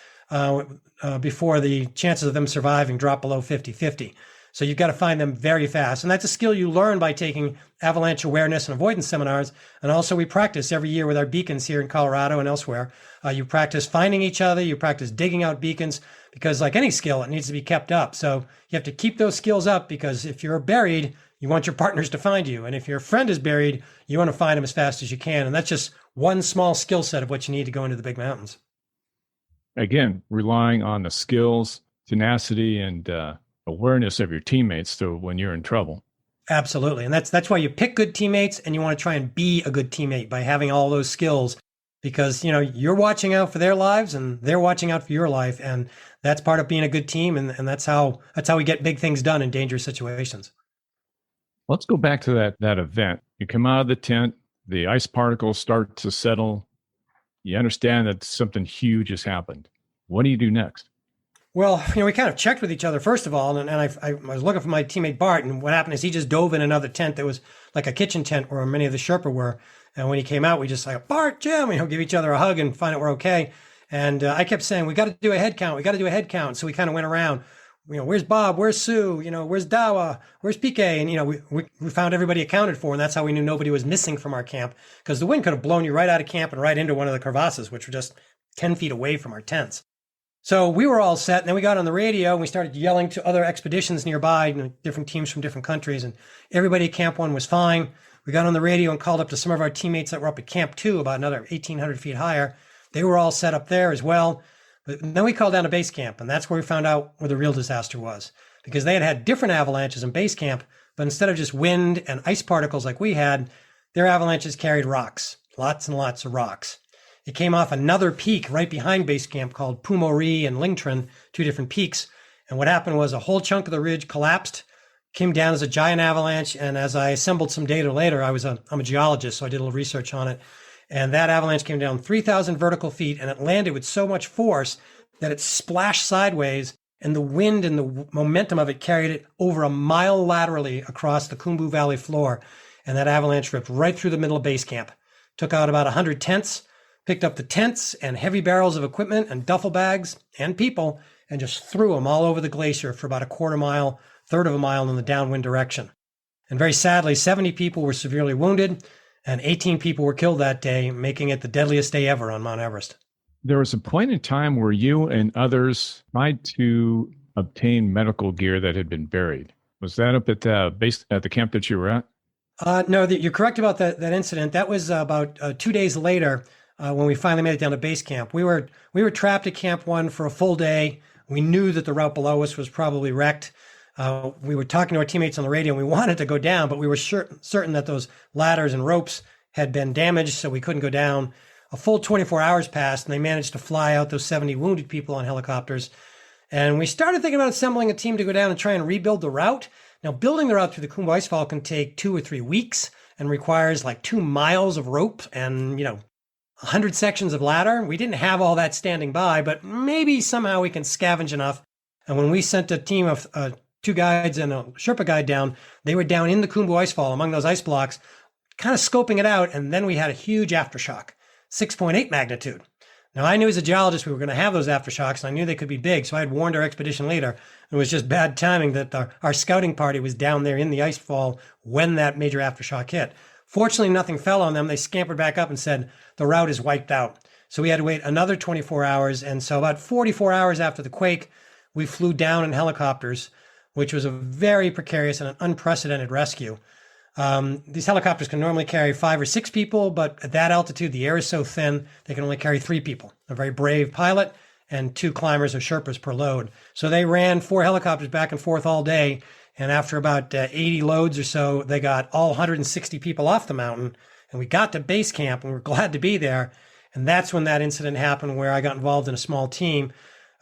before the chances of them surviving drop below 50-50. So you've got to find them very fast. And that's a skill you learn by taking avalanche awareness and avoidance seminars. And also we practice every year with our beacons here in Colorado and elsewhere. You practice finding each other, you practice digging out beacons, because like any skill, it needs to be kept up. So you have to keep those skills up, because if you're buried, you want your partners to find you. And if your friend is buried, you want to find them as fast as you can. And that's just one small skill set of what you need to go into the big mountains. Again, relying on the skills, tenacity, and awareness of your teammates to when you're in trouble. Absolutely. And that's why you pick good teammates, and you want to try and be a good teammate by having all those skills, because you're watching out for their lives and they're watching out for your life. And that's part of being a good team. And that's how we get big things done in dangerous situations. Let's go back to that event. You come out of the tent, the ice particles start to settle. You understand that something huge has happened. What do you do next? Well, we kind of checked with each other, first of all, and I was looking for my teammate Bart, and what happened is he just dove in another tent that was like a kitchen tent where many of the Sherpa were. And when he came out, we just like, Bart, Jim, give each other a hug and find out we're okay. And I kept saying, we got to do a head count. We got to do a head count. So we kind of went around, where's Bob? Where's Sue? Where's Dawa? Where's PK? And, we found everybody accounted for, and that's how we knew nobody was missing from our camp, because the wind could have blown you right out of camp and right into one of the crevasses, which were just 10 feet away from our tents. So we were all set, and then we got on the radio and we started yelling to other expeditions nearby, different teams from different countries, and everybody at Camp 1 was fine. We got on the radio and called up to some of our teammates that were up at Camp 2, about another 1,800 feet higher. They were all set up there as well. But then we called down to base camp, and that's where we found out where the real disaster was, because they had different avalanches in base camp, but instead of just wind and ice particles like we had, their avalanches carried rocks, lots and lots of rocks. It came off another peak right behind base camp called Pumori and Lingtran, 2 different peaks. And what happened was a whole chunk of the ridge collapsed, came down as a giant avalanche. And as I assembled some data later, I'm a geologist, so I did a little research on it. And that avalanche came down 3,000 vertical feet, and it landed with so much force that it splashed sideways, and the wind and the momentum of it carried it over a mile laterally across the Khumbu Valley floor. And that avalanche ripped right through the middle of base camp, took out about 100 tents, picked up the tents and heavy barrels of equipment and duffel bags and people, and just threw them all over the glacier for about a quarter mile, third of a mile in the downwind direction. And very sadly, 70 people were severely wounded and 18 people were killed that day, making it the deadliest day ever on Mount Everest. There was a point in time where you and others tried to obtain medical gear that had been buried. Was that up at the base at the camp that you were at? No, you're correct about that incident. That was about 2 days later when we finally made it down to base camp. We were trapped at Camp 1 for a full day. We knew that the route below us was probably wrecked. We were talking to our teammates on the radio, and we wanted to go down, but we were certain that those ladders and ropes had been damaged, so we couldn't go down. A full 24 hours passed, and they managed to fly out those 70 wounded people on helicopters. And we started thinking about assembling a team to go down and try and rebuild the route. Now, building the route through the Khumbu Icefall can take 2 or 3 weeks and requires like 2 miles of rope and, 100 sections of ladder. We didn't have all that standing by, but maybe somehow we can scavenge enough. And when we sent a team of 2 guides and a Sherpa guide down, they were down in the Khumbu Icefall among those ice blocks, kind of scoping it out. And then we had a huge aftershock, 6.8 magnitude. Now, I knew as a geologist we were going to have those aftershocks, and I knew they could be big, so I had warned our expedition leader. It was just bad timing that our scouting party was down there in the icefall when that major aftershock hit. Fortunately, nothing fell on them. They scampered back up and said, the route is wiped out. So we had to wait another 24 hours, and so about 44 hours after the quake, we flew down in helicopters, which was a very precarious and an unprecedented rescue. These helicopters can normally carry 5 or 6 people, but at that altitude, the air is so thin, they can only carry 3 people. A very brave pilot and 2 climbers or Sherpas per load. So they ran 4 helicopters back and forth all day. And after about 80 loads or so, they got all 160 people off the mountain. And we got to base camp and we were glad to be there. And that's when that incident happened where I got involved in a small team.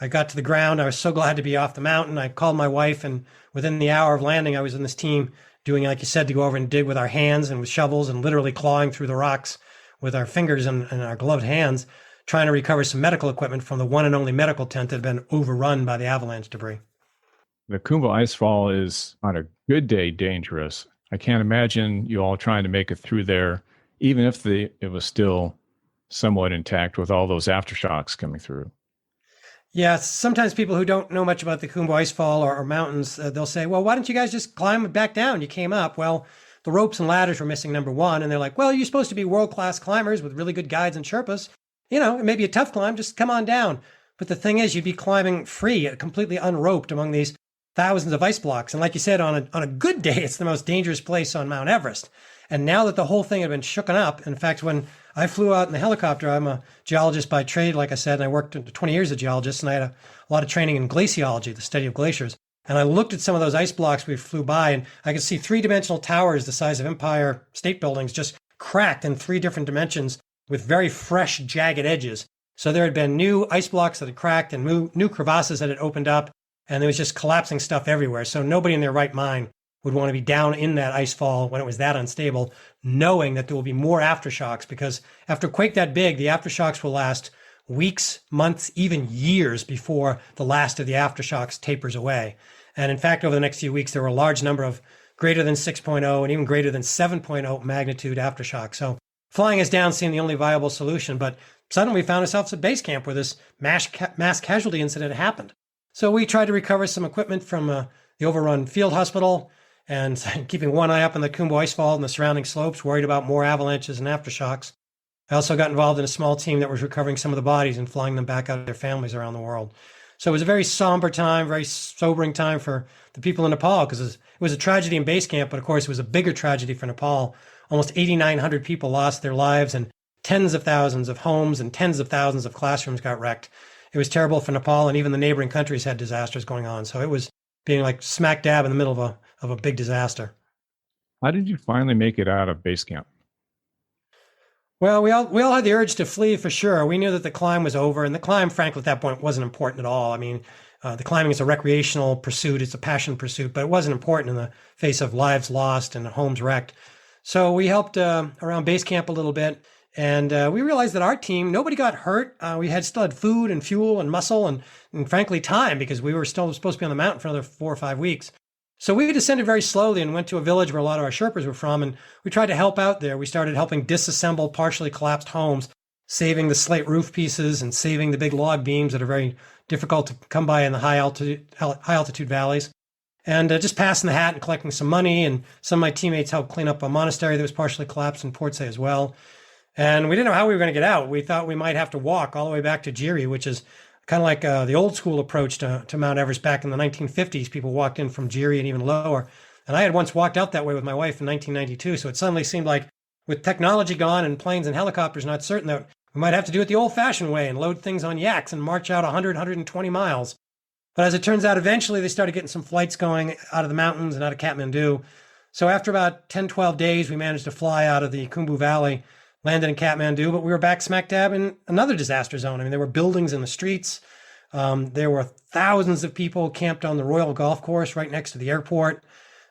I got to the ground. I was so glad to be off the mountain. I called my wife, and within the hour of landing, I was in this team doing, like you said, to go over and dig with our hands and with shovels and literally clawing through the rocks with our fingers and our gloved hands, trying to recover some medical equipment from the one and only medical tent that had been overrun by the avalanche debris. The Khumbu Icefall is, on a good day, dangerous. I can't imagine you all trying to make it through there, even if it was still somewhat intact with all those aftershocks coming through. Yeah, sometimes people who don't know much about the Khumbu Icefall or mountains, they'll say, well, why don't you guys just climb back down? You came up. Well, the ropes and ladders were missing, number one. And they're like, well, you're supposed to be world-class climbers with really good guides and Sherpas. It may be a tough climb, just come on down. But the thing is, you'd be climbing free, completely unroped among these thousands of ice blocks. And like you said, on a good day, it's the most dangerous place on Mount Everest. And now that the whole thing had been shooken up, in fact, when I flew out in the helicopter, I'm a geologist by trade, like I said, and I worked 20 years as a geologist, and I had a lot of training in glaciology, the study of glaciers. And I looked at some of those ice blocks we flew by, and I could see 3-dimensional towers the size of Empire State Buildings just cracked in 3 different dimensions with very fresh, jagged edges. So there had been new ice blocks that had cracked and new crevasses that had opened up, and there was just collapsing stuff everywhere. So nobody in their right mind would want to be down in that ice fall when it was that unstable, knowing that there will be more aftershocks, because after a quake that big, the aftershocks will last weeks, months, even years before the last of the aftershocks tapers away. And in fact, over the next few weeks, there were a large number of greater than 6.0 and even greater than 7.0 magnitude aftershocks. So flying us down seemed the only viable solution, but suddenly we found ourselves at base camp where this mass casualty incident happened. So we tried to recover some equipment from the overrun field hospital, and keeping one eye up on the Khumbu Icefall and the surrounding slopes, worried about more avalanches and aftershocks. I also got involved in a small team that was recovering some of the bodies and flying them back out to their families around the world. So it was a very somber time, very sobering time for the people in Nepal, because it was a tragedy in base camp, but of course it was a bigger tragedy for Nepal. Almost 8,900 people lost their lives, and tens of thousands of homes and tens of thousands of classrooms got wrecked. It was terrible for Nepal, and even the neighboring countries had disasters going on. So it was being like smack dab in the middle of a big disaster. How did you finally make it out of base camp? Well, we all had the urge to flee for sure. We knew that the climb was over, and the climb, frankly, at that point wasn't important at all. I mean, the climbing is a recreational pursuit. It's a passion pursuit, but it wasn't important in the face of lives lost and homes wrecked. So we helped around base camp a little bit, and we realized that our team, nobody got hurt. We still had food and fuel and muscle and frankly, time, because we were still supposed to be on the mountain for another 4 or 5 weeks. So we descended very slowly and went to a village where a lot of our Sherpas were from, and we tried to help out there. We started helping disassemble partially collapsed homes, saving the slate roof pieces and saving the big log beams that are very difficult to come by in the high altitude valleys. And just passing the hat and collecting some money. And some of my teammates helped clean up a monastery that was partially collapsed in Port Say as well. And we didn't know how we were going to get out. We thought we might have to walk all the way back to Jiri, which is kind of like the old school approach to Mount Everest back in the 1950s. People walked in from Jiri and even lower. And I had once walked out that way with my wife in 1992. So it suddenly seemed like with technology gone and planes and helicopters not certain, that we might have to do it the old-fashioned way and load things on yaks and march out 100, 120 miles. But as it turns out, eventually they started getting some flights going out of the mountains and out of Kathmandu. So after about 10, 12 days, we managed to fly out of the Khumbu Valley, landed in Kathmandu, but we were back smack dab in another disaster zone. I mean, there were buildings in the streets. There were thousands of people camped on the Royal Golf Course right next to the airport.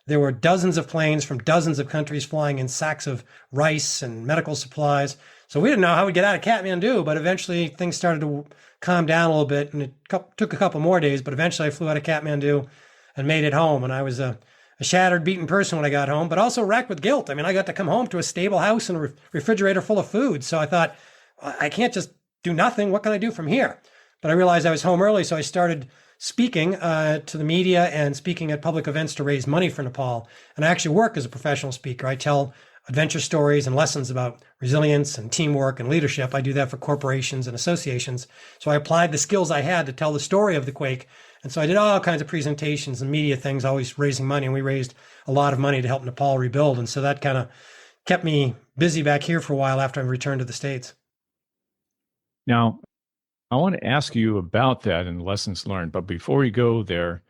There were dozens of planes from dozens of countries flying in sacks of rice and medical supplies. So we didn't know how we'd get out of Kathmandu, but eventually things started to calm down a little bit, and it took a couple more days, but eventually I flew out of Kathmandu and made it home. And I was a shattered, beaten person when I got home, but also racked with guilt. I mean, I got to come home to a stable house and a refrigerator full of food. So I thought, I can't just do nothing. What can I do from here? But I realized I was home early, so I started speaking to the media and speaking at public events to raise money for Nepal. And I actually work as a professional speaker. I tell adventure stories and lessons about resilience and teamwork and leadership. I do that for corporations and associations. So I applied the skills I had to tell the story of the quake. And so I did all kinds of presentations and media things, always raising money. And we raised a lot of money to help Nepal rebuild. And so that kind of kept me busy back here for a while after I returned to the States. Now, I want to ask you about that and lessons learned. But before we go there,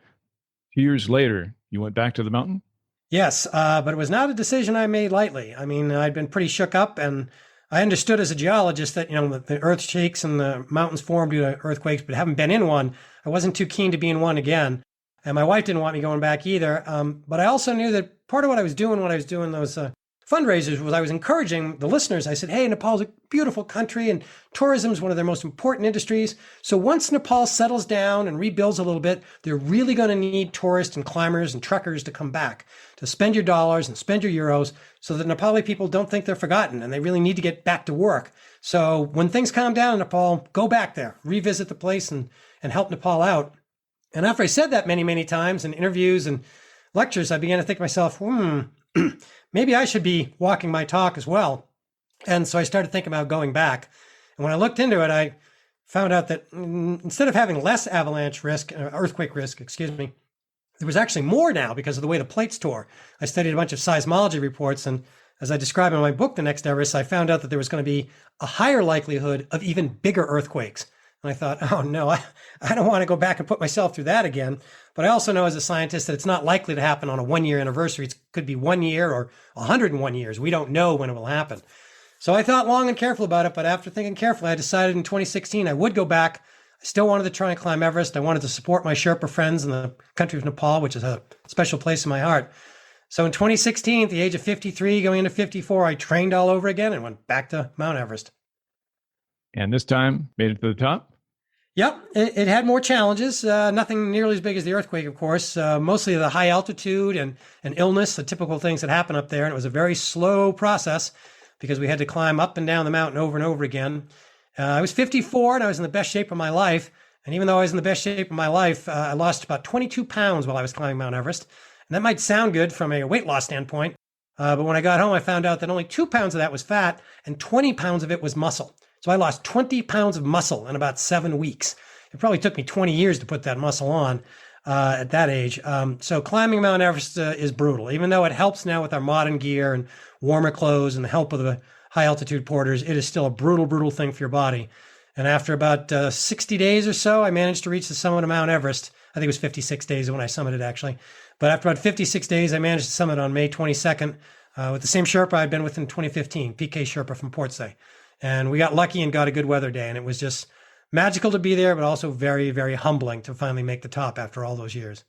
2 years later, you went back to the mountain? Yes, but it was not a decision I made lightly. I mean, I'd been pretty shook up, and I understood as a geologist that, the earth shakes and the mountains form due to earthquakes, but having been in one, I wasn't too keen to be in one again. And my wife didn't want me going back either. But I also knew that part of what I was doing when I was doing those fundraisers was I was encouraging the listeners. I said, hey, Nepal's a beautiful country and tourism is one of their most important industries. So once Nepal settles down and rebuilds a little bit, they're really going to need tourists and climbers and trekkers to come back, to spend your dollars and spend your euros so that Nepali people don't think they're forgotten and they really need to get back to work. So when things calm down in Nepal, go back there, revisit the place and help Nepal out. And after I said that many, many times in interviews and lectures, I began to think to myself, maybe I should be walking my talk as well. And so I started thinking about going back. And when I looked into it, I found out that instead of having less avalanche risk, earthquake risk, there was actually more now because of the way the plates tore. I studied a bunch of seismology reports, and as I describe in my book, The Next Everest, I found out that there was going to be a higher likelihood of even bigger earthquakes. And I thought, oh no, I don't want to go back and put myself through that again. But I also know as a scientist that it's not likely to happen on a 1-year anniversary. It could be 1 year or 101 years. We don't know when it will happen. So I thought long and careful about it. But after thinking carefully, I decided in 2016 I would go back. I still wanted to try and climb Everest. I wanted to support my Sherpa friends in the country of Nepal, which is a special place in my heart. So in 2016, at the age of 53, going into 54, I trained all over again and went back to Mount Everest. And this time, made it to the top? Yep, it had more challenges, nothing nearly as big as the earthquake, of course, mostly the high altitude and illness, the typical things that happen up there. And it was a very slow process because we had to climb up and down the mountain over and over again. I was 54 and I was in the best shape of my life. And even though I was in the best shape of my life, I lost about 22 pounds while I was climbing Mount Everest. And that might sound good from a weight loss standpoint. But when I got home, I found out that only 2 pounds of that was fat and 20 pounds of it was muscle. So I lost 20 pounds of muscle in about 7 weeks. It probably took me 20 years to put that muscle on at that age. So climbing Mount Everest is brutal. Even though it helps now with our modern gear and warmer clothes and the help of the high altitude porters, it is still a brutal, brutal thing for your body. And after about 60 days or so, I managed to reach the summit of Mount Everest. I think it was 56 days when I summited, actually. But after about 56 days, I managed to summit on May 22nd with the same Sherpa I'd been with in 2015, PK Sherpa from Port Say. And we got lucky and got a good weather day. And it was just magical to be there, but also very, very humbling to finally make the top after all those years.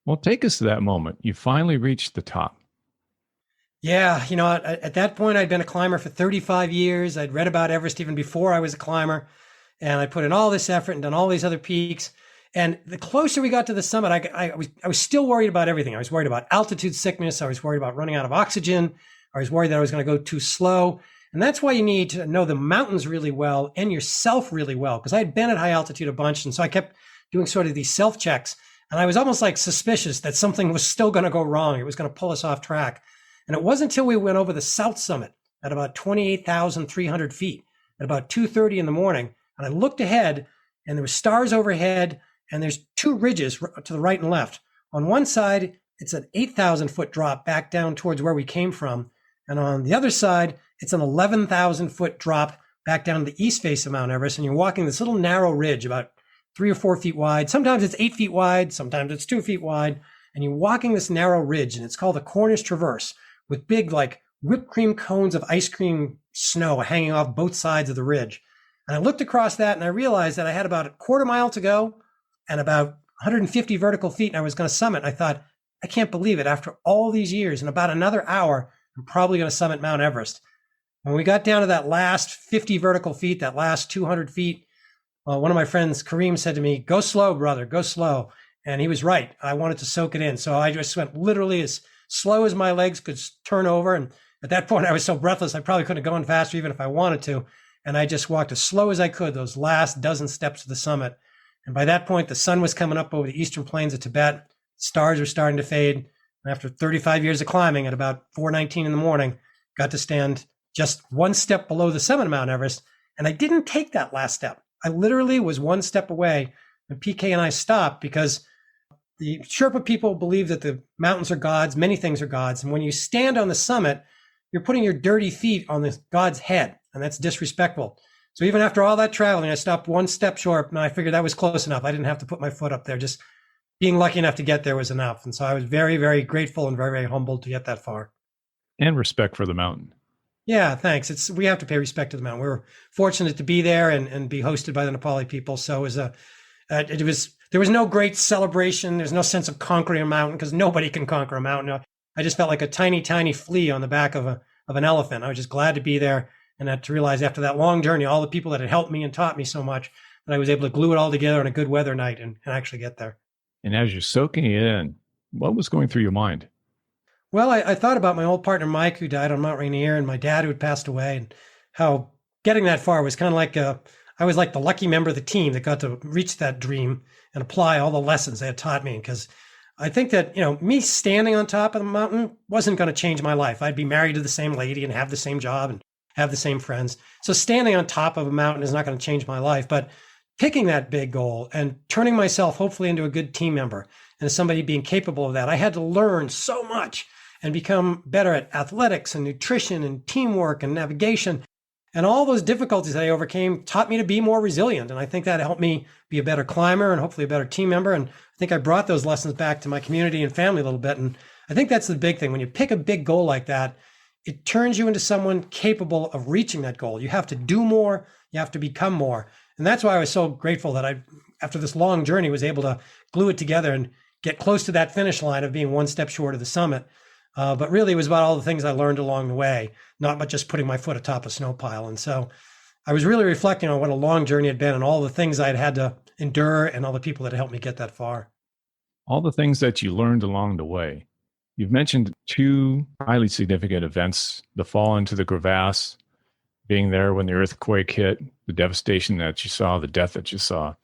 Well, take us to that moment. You finally reached the top. Yeah, at that point, I'd been a climber for 35 years. I'd read about Everest even before I was a climber. And I put in all this effort and done all these other peaks. And the closer we got to the summit, I was still worried about everything. I was worried about altitude sickness. I was worried about running out of oxygen. I was worried that I was going to go too slow. And that's why you need to know the mountains really well and yourself really well. Because I had been at high altitude a bunch. And so I kept doing sort of these self checks. And I was almost like suspicious that something was still going to go wrong. It was going to pull us off track. And it wasn't until we went over the south summit at about 28,300 feet at about 2:30 in the morning. And I looked ahead and there were stars overhead. And there's two ridges to the right and left. On one side, it's an 8,000 foot drop back down towards where we came from. And on the other side, it's an 11,000 foot drop back down to the east face of Mount Everest. And you're walking this little narrow ridge about 3 or 4 feet wide. Sometimes it's 8 feet wide. Sometimes it's 2 feet wide. And you're walking this narrow ridge, and it's called the Cornish Traverse, with big, like, whipped cream cones of ice cream snow hanging off both sides of the ridge. And I looked across that and I realized that I had about a quarter mile to go and about 150 vertical feet, and I was going to summit. I thought, I can't believe it. After all these years, in about another hour, I'm probably going to summit Mount Everest. When we got down to that last 50 vertical feet, that last 200 feet, one of my friends, Kareem, said to me, "Go slow, brother, go slow." And he was right. I wanted to soak it in. So I just went literally as slow as my legs could turn over. And at that point, I was so breathless, I probably couldn't have gone faster even if I wanted to. And I just walked as slow as I could those last dozen steps to the summit. And by that point, the sun was coming up over the eastern plains of Tibet. Stars were starting to fade. And after 35 years of climbing, at about 4:19 in the morning, got to stand just one step below the summit of Mount Everest. And I didn't take that last step. I literally was one step away when PK and I stopped, because the Sherpa people believe that the mountains are gods, many things are gods. And when you stand on the summit, you're putting your dirty feet on the god's head, and that's disrespectful. So even after all that traveling, I stopped one step short, and I figured that was close enough. I didn't have to put my foot up there. Just being lucky enough to get there was enough. And so I was very, very grateful and very, very humbled to get that far. And respect for the mountain. Yeah, thanks. We have to pay respect to the mountain. We were fortunate to be there and be hosted by the Nepali people. So there was no great celebration. There's no sense of conquering a mountain, because nobody can conquer a mountain. I just felt like a tiny, tiny flea on the back of an elephant. I was just glad to be there. And I had to realize after that long journey, all the people that had helped me and taught me so much, that I was able to glue it all together on a good weather night and actually get there. And as you're soaking it in, what was going through your mind? Well, I thought about my old partner, Mike, who died on Mount Rainier, and my dad, who had passed away, and how getting that far was kind of like I was like the lucky member of the team that got to reach that dream and apply all the lessons they had taught me. Because I think that, me standing on top of the mountain wasn't going to change my life. I'd be married to the same lady and have the same job and have the same friends. So standing on top of a mountain is not going to change my life. But picking that big goal and turning myself hopefully into a good team member and as somebody being capable of that, I had to learn so much and become better at athletics and nutrition and teamwork and navigation. And all those difficulties that I overcame taught me to be more resilient. And I think that helped me be a better climber and hopefully a better team member. And I think I brought those lessons back to my community and family a little bit. And I think that's the big thing. When you pick a big goal like that, it turns you into someone capable of reaching that goal. You have to do more. You have to become more. And that's why I was so grateful that I, after this long journey, was able to glue it together and get close to that finish line of being one step short of the summit. But really, it was about all the things I learned along the way, not but just putting my foot atop a snow pile. And so I was really reflecting on what a long journey had been and all the things I had to endure and all the people that helped me get that far. All the things that you learned along the way. You've mentioned two highly significant events, the fall into the crevasse, being there when the earthquake hit, the devastation that you saw, the death that you saw.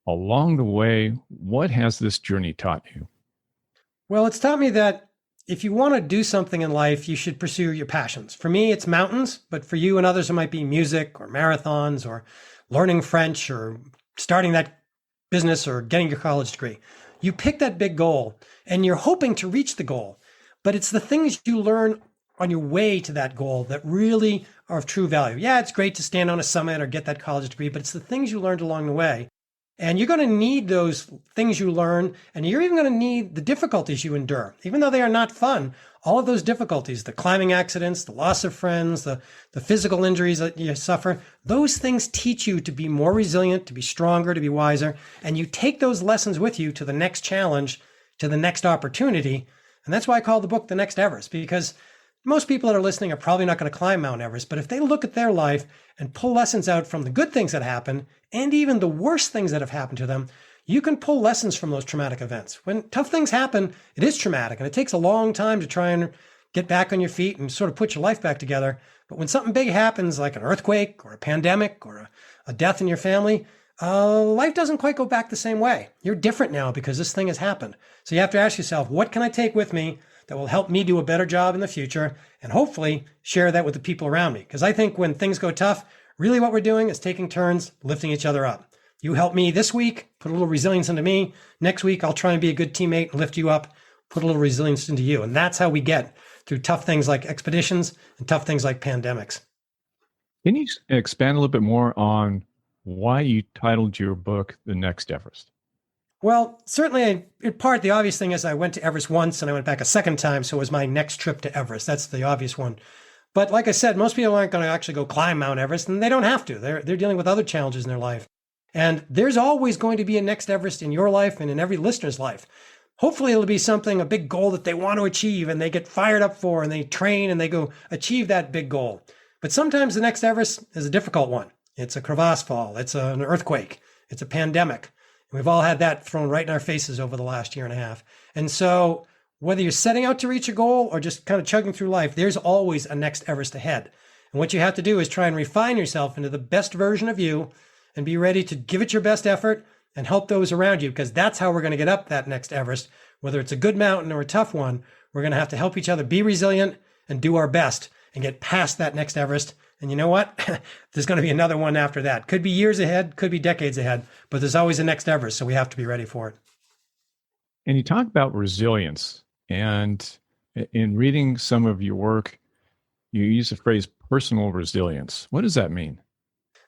Along the way, what has this journey taught you? Well, it's taught me that if you want to do something in life, you should pursue your passions. For me, it's mountains, but for you and others, it might be music or marathons or learning French or starting that business or getting your college degree. You pick that big goal and you're hoping to reach the goal, but it's the things you learn on your way to that goal that really are of true value. Yeah, it's great to stand on a summit or get that college degree, but it's the things you learned along the way. And you're going to need those things you learn, and you're even going to need the difficulties you endure. Even though they are not fun, all of those difficulties, the climbing accidents, the loss of friends, the physical injuries that you suffer, those things teach you to be more resilient, to be stronger, to be wiser. And you take those lessons with you to the next challenge, to the next opportunity. And that's why I call the book The Next Everest, because most people that are listening are probably not going to climb Mount Everest, but if they look at their life and pull lessons out from the good things that happen and even the worst things that have happened to them, you can pull lessons from those traumatic events. When tough things happen, it is traumatic and it takes a long time to try and get back on your feet and sort of put your life back together. But when something big happens, like an earthquake or a pandemic or a death in your family, life doesn't quite go back the same way. You're different now because this thing has happened. So you have to ask yourself, what can I take with me that will help me do a better job in the future, and hopefully share that with the people around me? Because I think when things go tough, really what we're doing is taking turns lifting each other up. You help me this week, put a little resilience into me. Next week, I'll try and be a good teammate and lift you up, put a little resilience into you. And that's how we get through tough things like expeditions and tough things like pandemics. Can you expand a little bit more on why you titled your book The Next Everest? Well, certainly, in part, the obvious thing is I went to Everest once and I went back a second time, so it was my next trip to Everest. That's the obvious one. But like I said, most people aren't going to actually go climb Mount Everest, and they don't have to. They're dealing with other challenges in their life. And there's always going to be a next Everest in your life and in every listener's life. Hopefully, it'll be something, a big goal that they want to achieve and they get fired up for and they train and they go achieve that big goal. But sometimes the next Everest is a difficult one. It's a crevasse fall. It's an earthquake. It's a pandemic. We've all had that thrown right in our faces over the last year and a half. And so whether you're setting out to reach a goal or just kind of chugging through life, there's always a next Everest ahead. And what you have to do is try and refine yourself into the best version of you and be ready to give it your best effort and help those around you, because that's how we're going to get up that next Everest. Whether it's a good mountain or a tough one, we're going to have to help each other be resilient and do our best and get past that next Everest. And you know what? There's going to be another one after that. Could be years ahead, could be decades ahead, but there's always a next Everest, so we have to be ready for it. And you talk about resilience, and in reading some of your work, you use the phrase personal resilience. What does that mean?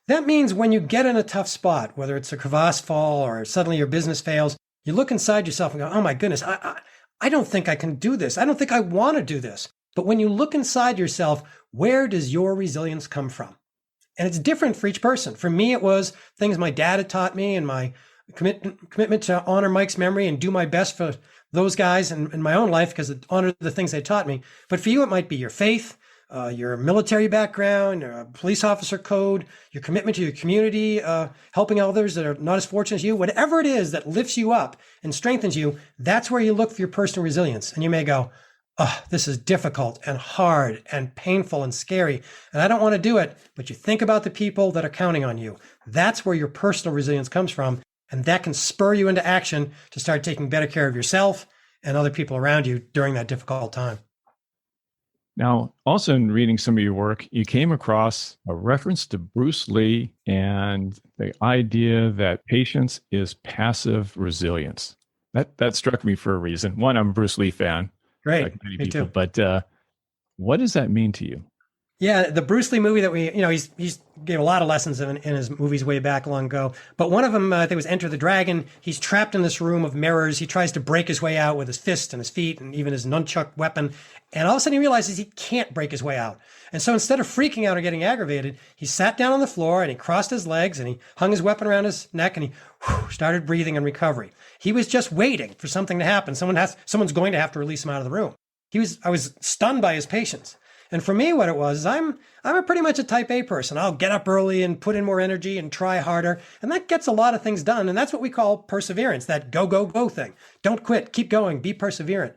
That means when you get in a tough spot, whether it's a crevasse fall or suddenly your business fails, you look inside yourself and go, oh my goodness, I don't think I can do this. I don't think I want to do this. But when you look inside yourself, where does your resilience come from? And it's different for each person. For me, it was things my dad had taught me and my commitment to honor Mike's memory and do my best for those guys in my own life because it honored the things they taught me. But for you, it might be your faith, your military background, your police officer code, your commitment to your community, helping others that are not as fortunate as you, whatever it is that lifts you up and strengthens you, that's where you look for your personal resilience. And you may go, oh, this is difficult and hard and painful and scary, and I don't want to do it. But you think about the people that are counting on you. That's where your personal resilience comes from. And that can spur you into action to start taking better care of yourself and other people around you during that difficult time. Now, also in reading some of your work, you came across a reference to Bruce Lee and the idea that patience is passive resilience. That struck me for a reason. One, I'm a Bruce Lee fan. Great. Like many Me people, too. but what does that mean to you? Yeah, the Bruce Lee movie that he's gave a lot of lessons in his movies way back long ago. But one of them, I think, was Enter the Dragon. He's trapped in this room of mirrors. He tries to break his way out with his fist and his feet and even his nunchuck weapon. And all of a sudden he realizes he can't break his way out. And so instead of freaking out or getting aggravated, he sat down on the floor and he crossed his legs and he hung his weapon around his neck and he started breathing in recovery. He was just waiting for something to happen. Someone's going to have to release him out of the room. I was stunned by his patience. And for me, what it was, I'm a pretty much a type A person. I'll get up early and put in more energy and try harder. And that gets a lot of things done. And that's what we call perseverance, that go, go, go thing. Don't quit, keep going, be perseverant.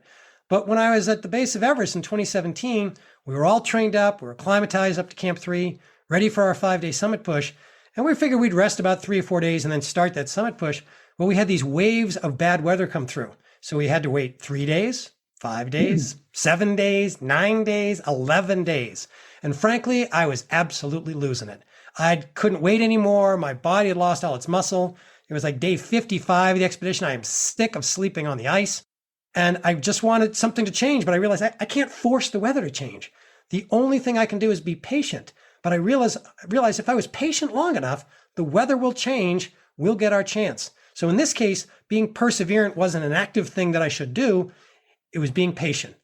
But when I was at the base of Everest in 2017, we were all trained up, we were acclimatized up to Camp 3, ready for our 5-day summit push. And we figured we'd rest about 3 or 4 days and then start that summit push. Well, we had these waves of bad weather come through. So we had to wait 3 days, 5 days, 7 days, 9 days, 11 days. And frankly, I was absolutely losing it. I couldn't wait anymore. My body had lost all its muscle. It was like day 55 of the expedition. I am sick of sleeping on the ice. And I just wanted something to change, but I realized I can't force the weather to change. The only thing I can do is be patient. But I realized if I was patient long enough, the weather will change. We'll get our chance. So in this case, being perseverant wasn't an active thing that I should do. It was being patient.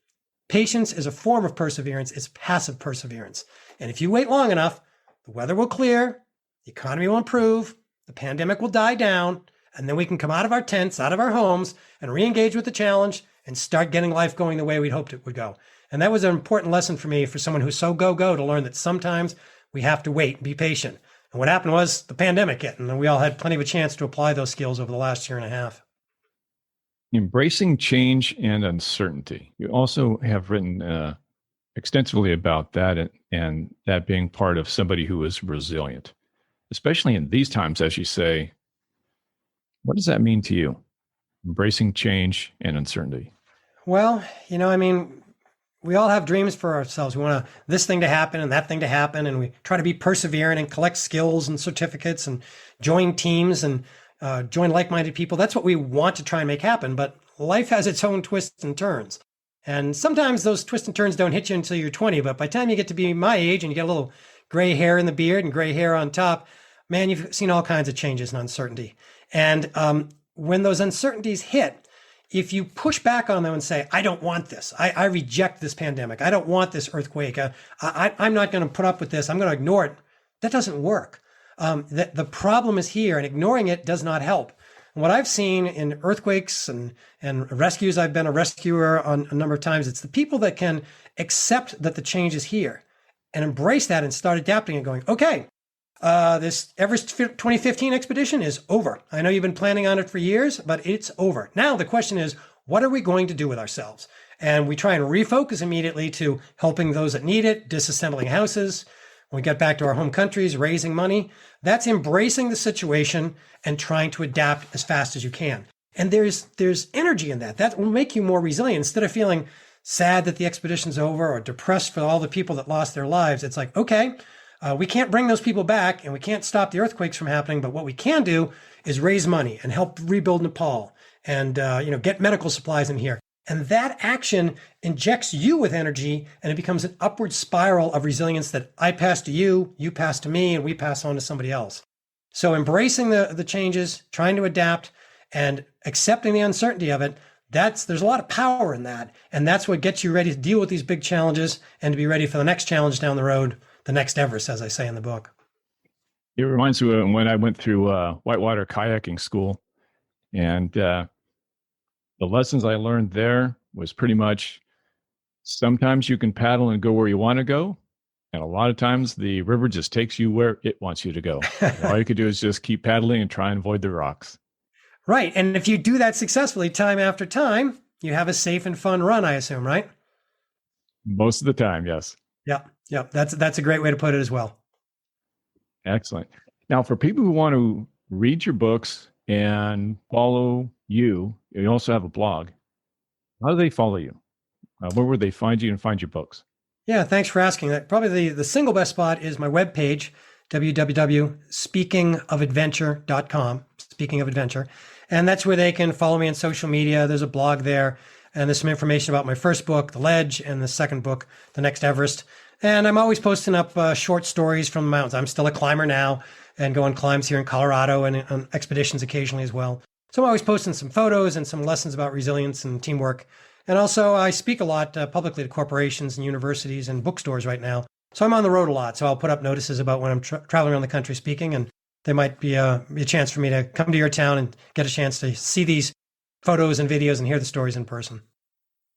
Patience is a form of perseverance. It's passive perseverance. And if you wait long enough, the weather will clear, the economy will improve, the pandemic will die down, and then we can come out of our tents, out of our homes, and re-engage with the challenge and start getting life going the way we'd hoped it would go. And that was an important lesson for me, for someone who's so go, to learn that sometimes we have to wait and be patient. And what happened was the pandemic hit, and we all had plenty of a chance to apply those skills over the last year and a half. Embracing change and uncertainty. You also have written extensively about that, and that being part of somebody who is resilient, especially in these times, as you say. What does that mean to you? Embracing change and uncertainty. Well, we all have dreams for ourselves. We want this thing to happen and that thing to happen, and we try to be perseverant and collect skills and certificates and join teams and join like-minded people. That's what we want to try and make happen. But life has its own twists and turns. And sometimes those twists and turns don't hit you until you're 20. But by the time you get to be my age and you get a little gray hair in the beard and gray hair on top, man, you've seen all kinds of changes and uncertainty. And when those uncertainties hit, if you push back on them and say, I don't want this, I reject this pandemic, I don't want this earthquake, I'm not going to put up with this, I'm going to ignore it, that doesn't work. The problem is here, and ignoring it does not help. And what I've seen in earthquakes and rescues, I've been a rescuer on a number of times, it's the people that can accept that the change is here and embrace that and start adapting and going, okay, this Everest 2015 expedition is over. I know you've been planning on it for years, but it's over. Now the question is, what are we going to do with ourselves? And we try and refocus immediately to helping those that need it, disassembling houses. When we get back to our home countries, raising money. That's embracing the situation and trying to adapt as fast as you can. And there's energy in that. That will make you more resilient. Instead of feeling sad that the expedition's over or depressed for all the people that lost their lives, it's like, okay, we can't bring those people back and we can't stop the earthquakes from happening, but what we can do is raise money and help rebuild Nepal and get medical supplies in here. And that action injects you with energy, and it becomes an upward spiral of resilience that I pass to you, you pass to me, and we pass on to somebody else. So embracing the changes, trying to adapt, and accepting the uncertainty of it, there's a lot of power in that. And that's what gets you ready to deal with these big challenges and to be ready for the next challenge down the road. The next Everest, as I say in the book. It reminds me of when I went through whitewater kayaking school, and the lessons I learned there was pretty much sometimes you can paddle and go where you want to go, and a lot of times the river just takes you where it wants you to go. All you could do is just keep paddling and try and avoid the rocks. Right, and if you do that successfully time after time, you have a safe and fun run, I assume, right? Most of the time, yes. Yeah, that's a great way to put it as well. Excellent. Now, for people who want to read your books and follow you, you also have a blog. How do they follow you? Where would they find you and find your books? Yeah, thanks for asking that. Probably the single best spot is my webpage, www.speakingofadventure.com, Speaking of Adventure. And that's where they can follow me on social media. There's a blog there, and there's some information about my first book, The Ledge, and the second book, The Next Everest. And I'm always posting up short stories from the mountains. I'm still a climber now and go on climbs here in Colorado and on expeditions occasionally as well. So I'm always posting some photos and some lessons about resilience and teamwork. And also I speak a lot publicly to corporations and universities and bookstores right now. So I'm on the road a lot. So I'll put up notices about when I'm traveling around the country speaking, and there might be a chance for me to come to your town and get a chance to see these photos and videos and hear the stories in person.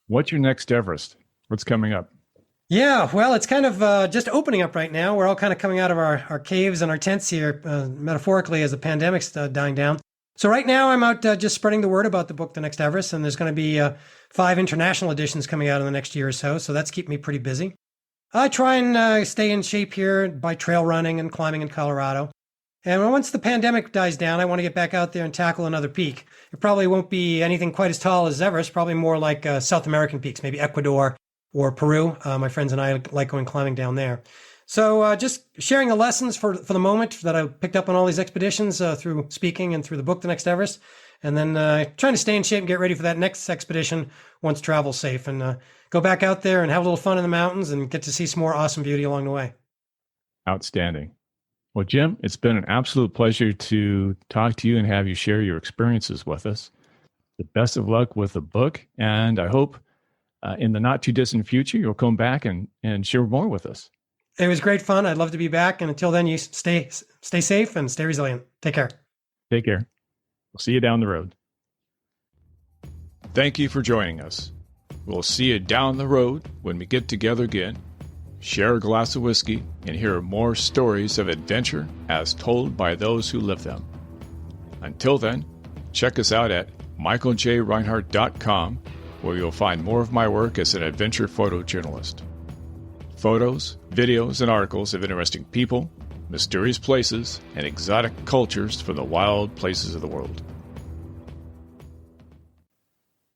What's your next Everest? What's coming up? Yeah, well, it's kind of just opening up right now. We're all kind of coming out of our caves and our tents here, metaphorically, as the pandemic's dying down. So right now I'm out just spreading the word about the book, The Next Everest, and there's going to be 5 international editions coming out in the next year or so. So that's keeping me pretty busy. I try and stay in shape here by trail running and climbing in Colorado. And once the pandemic dies down, I want to get back out there and tackle another peak. It probably won't be anything quite as tall as Everest, probably more like South American peaks, maybe Ecuador or Peru. My friends and I like going climbing down there. So just sharing the lessons for the moment that I picked up on all these expeditions through speaking and through the book, The Next Everest, and then trying to stay in shape and get ready for that next expedition once travel's safe, and go back out there and have a little fun in the mountains and get to see some more awesome beauty along the way. Outstanding. Well, Jim, it's been an absolute pleasure to talk to you and have you share your experiences with us. The best of luck with the book, and I hope in the not too distant future you'll come back and share more with us. It was great fun. I'd love to be back. And until then, you stay safe and stay resilient. Take care. Take care. We'll see you down the road. Thank you for joining us. We'll see you down the road when we get together again, share a glass of whiskey, and hear more stories of adventure as told by those who live them. Until then, check us out at michaeljreinhardt.com, where you'll find more of my work as an adventure photojournalist. Photos, videos, and articles of interesting people, mysterious places, and exotic cultures from the wild places of the world.